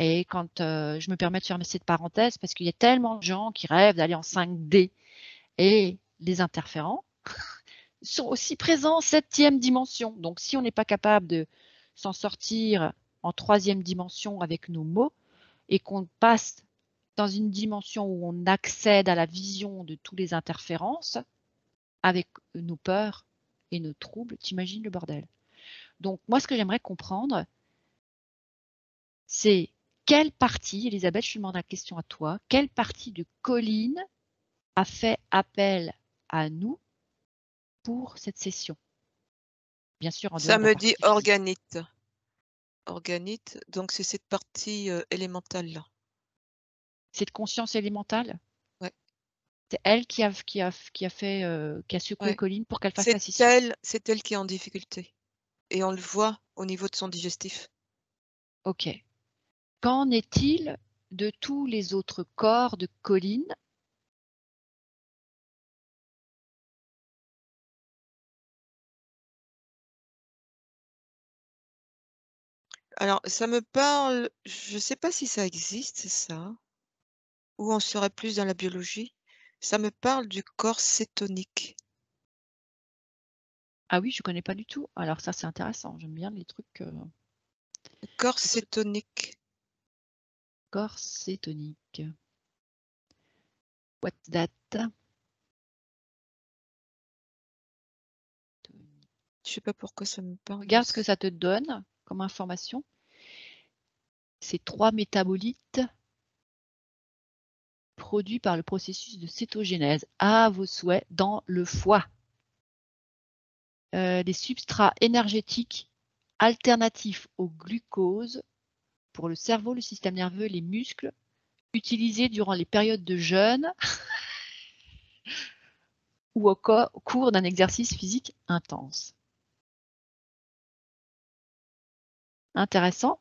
Et quand je me permets de fermer cette parenthèse, parce qu'il y a tellement de gens qui rêvent d'aller en 5D, et les interférents sont aussi présents en 7e dimension. Donc, si on n'est pas capable de s'en sortir en 3e dimension avec nos mots, et qu'on passe dans une dimension où on accède à la vision de toutes les interférences, avec nos peurs et nos troubles, t'imagines le bordel. Donc, moi, ce que j'aimerais comprendre, c'est quelle partie, Elisabeth, je te demande la question à toi, quelle partie de Colline a fait appel à nous pour cette session? Bien sûr, en Ça dehors de la me dit partie physique. organite. Organite, donc c'est cette partie élémentale là. Cette conscience élémentale, Ouais. c'est elle qui a fait, qui a secoué Ouais. Colline pour qu'elle fasse C'est la session. elle qui est en difficulté. Et on le voit au niveau de son digestif. Ok. Qu'en est-il de tous les autres corps de Colline? Alors, ça me parle, je ne sais pas si ça existe, ça, ou on serait plus dans la biologie. Ça me parle du corps cétonique. Ah oui, je connais pas du tout. Alors ça, c'est intéressant. J'aime bien les trucs. Le corps Les trucs cétonique. corps cétonique. What's that? Je sais pas pourquoi ça me parle. Regarde ce que ça te donne comme information. C'est 3 métabolites produits par le processus de cétogénèse à vos souhaits dans le foie. Des substrats énergétiques alternatifs au glucose pour le cerveau, le système nerveux, les muscles, utilisés durant les périodes de jeûne ou au cours d'un exercice physique intense. Intéressant.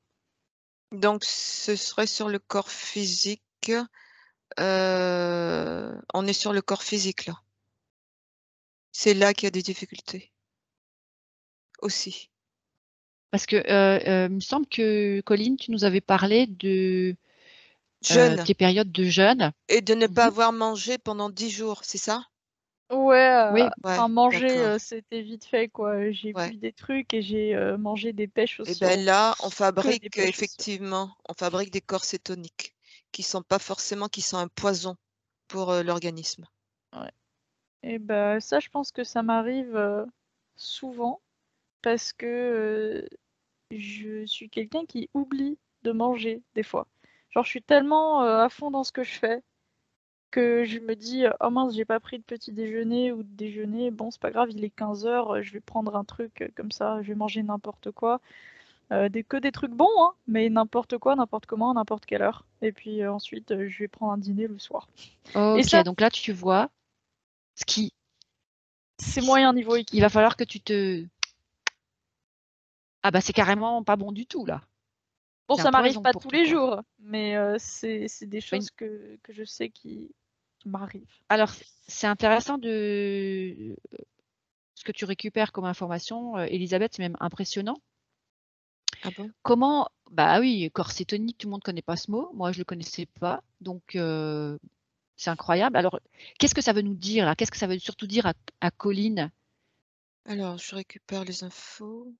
Donc, ce serait sur le corps physique. On est sur le corps physique, là. C'est là qu'il y a des difficultés. Aussi. Parce que il me semble que, Colline, tu nous avais parlé de Jeûne. tes périodes de jeûne. Et de ne pas Mhm. avoir mangé pendant 10 jours, c'est ça? Ouais, Oui, Ouais, enfin manger, d'accord. c'était vite fait quoi. J'ai Ouais. bu des trucs et j'ai mangé des pêches au Et ben saumon. là, on Que des fabrique pêches au saumon. effectivement, on fabrique des corps cétoniques qui sont pas forcément, qui sont un poison pour l'organisme. Ouais. Et bah ça, je pense que ça m'arrive souvent parce que je suis quelqu'un qui oublie de manger des fois. Genre, je suis tellement à fond dans ce que je fais que je me dis oh mince, j'ai pas pris de petit déjeuner ou de déjeuner. Bon, c'est pas grave, il est 15h, je vais prendre un truc comme ça, je vais manger n'importe quoi. que des trucs bons, hein, mais n'importe quoi, n'importe comment, n'importe quelle heure. Et puis ensuite, je vais prendre un dîner le soir. Et Ok, ça, donc là, tu vois ce qui. c'est moyen niveau Il équilibre. va falloir que tu te. Ah bah c'est carrément pas bon du tout là. Bon, C'est un ça m'arrive poison pas pour tous ton les corps. jours, mais c'est des Bah, choses que je sais qui m'arrivent. Alors, c'est intéressant ce que tu récupères comme information, Elisabeth, c'est même impressionnant. Ah bon? Comment, bah oui, corps cétonique, tout le monde ne connaît pas ce mot. Moi, je ne le connaissais pas. Donc, c'est incroyable. Alors, qu'est-ce que ça veut nous dire là? Qu'est-ce que ça veut surtout dire à Colline? Alors, je récupère les infos.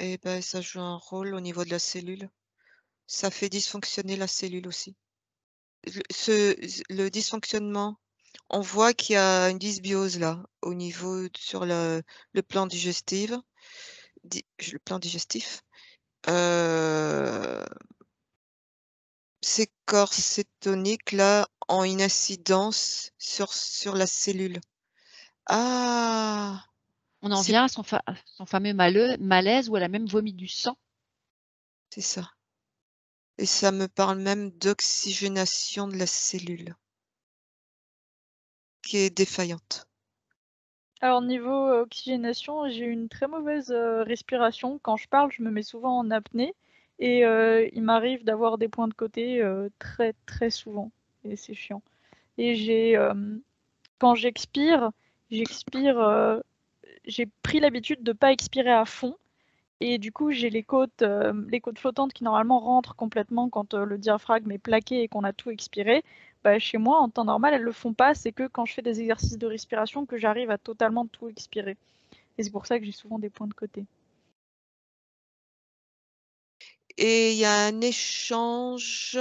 Et ben, ça joue un rôle au niveau de la cellule. Ça fait dysfonctionner la cellule aussi. Le dysfonctionnement, on voit qu'il y a une dysbiose là, au niveau sur le plan digestif. Le plan digestif. Ces corps cétoniques là ont une incidence sur la cellule. Ah! On en C'est vient à son fameux malaise où elle a même vomi du sang. c'est ça. Et ça me parle même d'oxygénation de la cellule qui est défaillante. Alors niveau oxygénation, j'ai une très mauvaise respiration. Quand je parle, je me mets souvent en apnée et il m'arrive d'avoir des points de côté très très souvent et c'est chiant. Et quand j'expire, j'ai pris l'habitude de pas expirer à fond et du coup j'ai les côtes flottantes qui normalement rentrent complètement quand le diaphragme est plaqué et qu'on a tout expiré. Bah, chez moi, en temps normal, elles le font pas. C'est que quand je fais des exercices de respiration que j'arrive à totalement tout expirer. Et c'est pour ça que j'ai souvent des points de côté. Et il y a un échange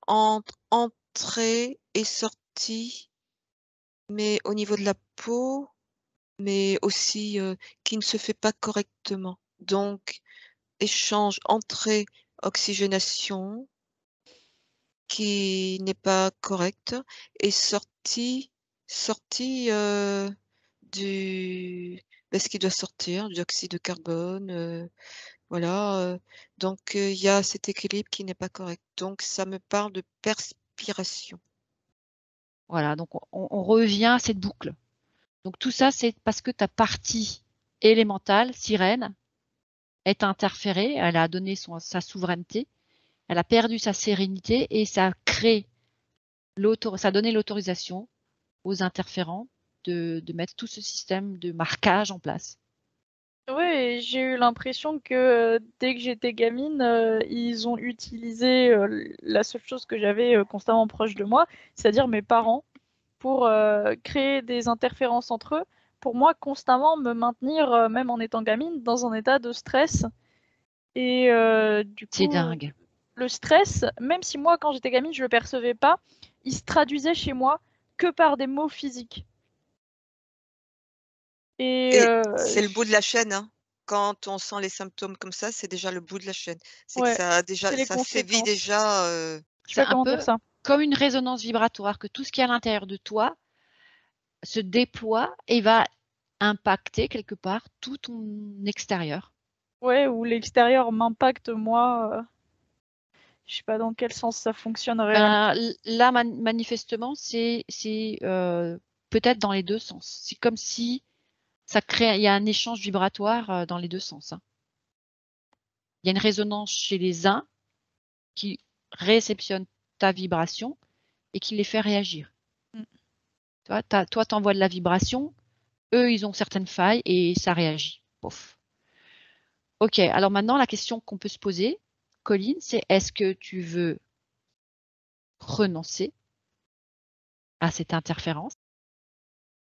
entre entrée et sortie, mais au niveau de la peau, mais aussi, qui ne se fait pas correctement. Donc échange entrée oxygénation qui n'est pas correcte et sortie, du ce qui doit sortir, du dioxyde de carbone, voilà, donc il y a cet équilibre qui n'est pas correct. Donc ça me parle de perspiration. Voilà, donc on revient à cette boucle. Donc tout ça, c'est parce que ta partie élémentale, sirène, est interférée, elle a donné sa souveraineté, elle a perdu sa sérénité et ça a donné l'autorisation aux interférents de mettre tout ce système de marquage en place. Ouais, j'ai eu l'impression que dès que j'étais gamine, ils ont utilisé la seule chose que j'avais constamment proche de moi, c'est-à-dire mes parents, pour créer des interférences entre eux, pour moi constamment me maintenir, même en étant gamine, dans un état de stress. Et du C'est coup, dingue. le stress, même si moi quand j'étais gamine je le percevais pas, il se traduisait chez moi que par des maux physiques. Et Et c'est le bout de la chaîne, hein. Quand on sent les symptômes comme ça, c'est déjà le bout de la chaîne. C'est que ouais, ça a c'est déjà les ça sévit conséquences. déjà, Je sais C'est pas un comment dire peu ça. comme une résonance vibratoire, que tout ce qui est à l'intérieur de toi se déploie et va impacter quelque part tout ton extérieur. Ouais, où l'extérieur m'impacte moi. Je sais pas dans quel sens ça fonctionne réellement. Ben, là, manifestement, c'est peut-être dans les deux sens. C'est comme si il y a un échange vibratoire dans les deux sens, hein. Il y a une résonance chez les uns qui réceptionne ta vibration et qui les fait réagir. Mm. Toi, t'envoies de la vibration, eux, ils ont certaines failles et ça réagit. Pouf. Ok, alors maintenant, la question qu'on peut se poser, Colline, c'est est-ce que tu veux renoncer à cette interférence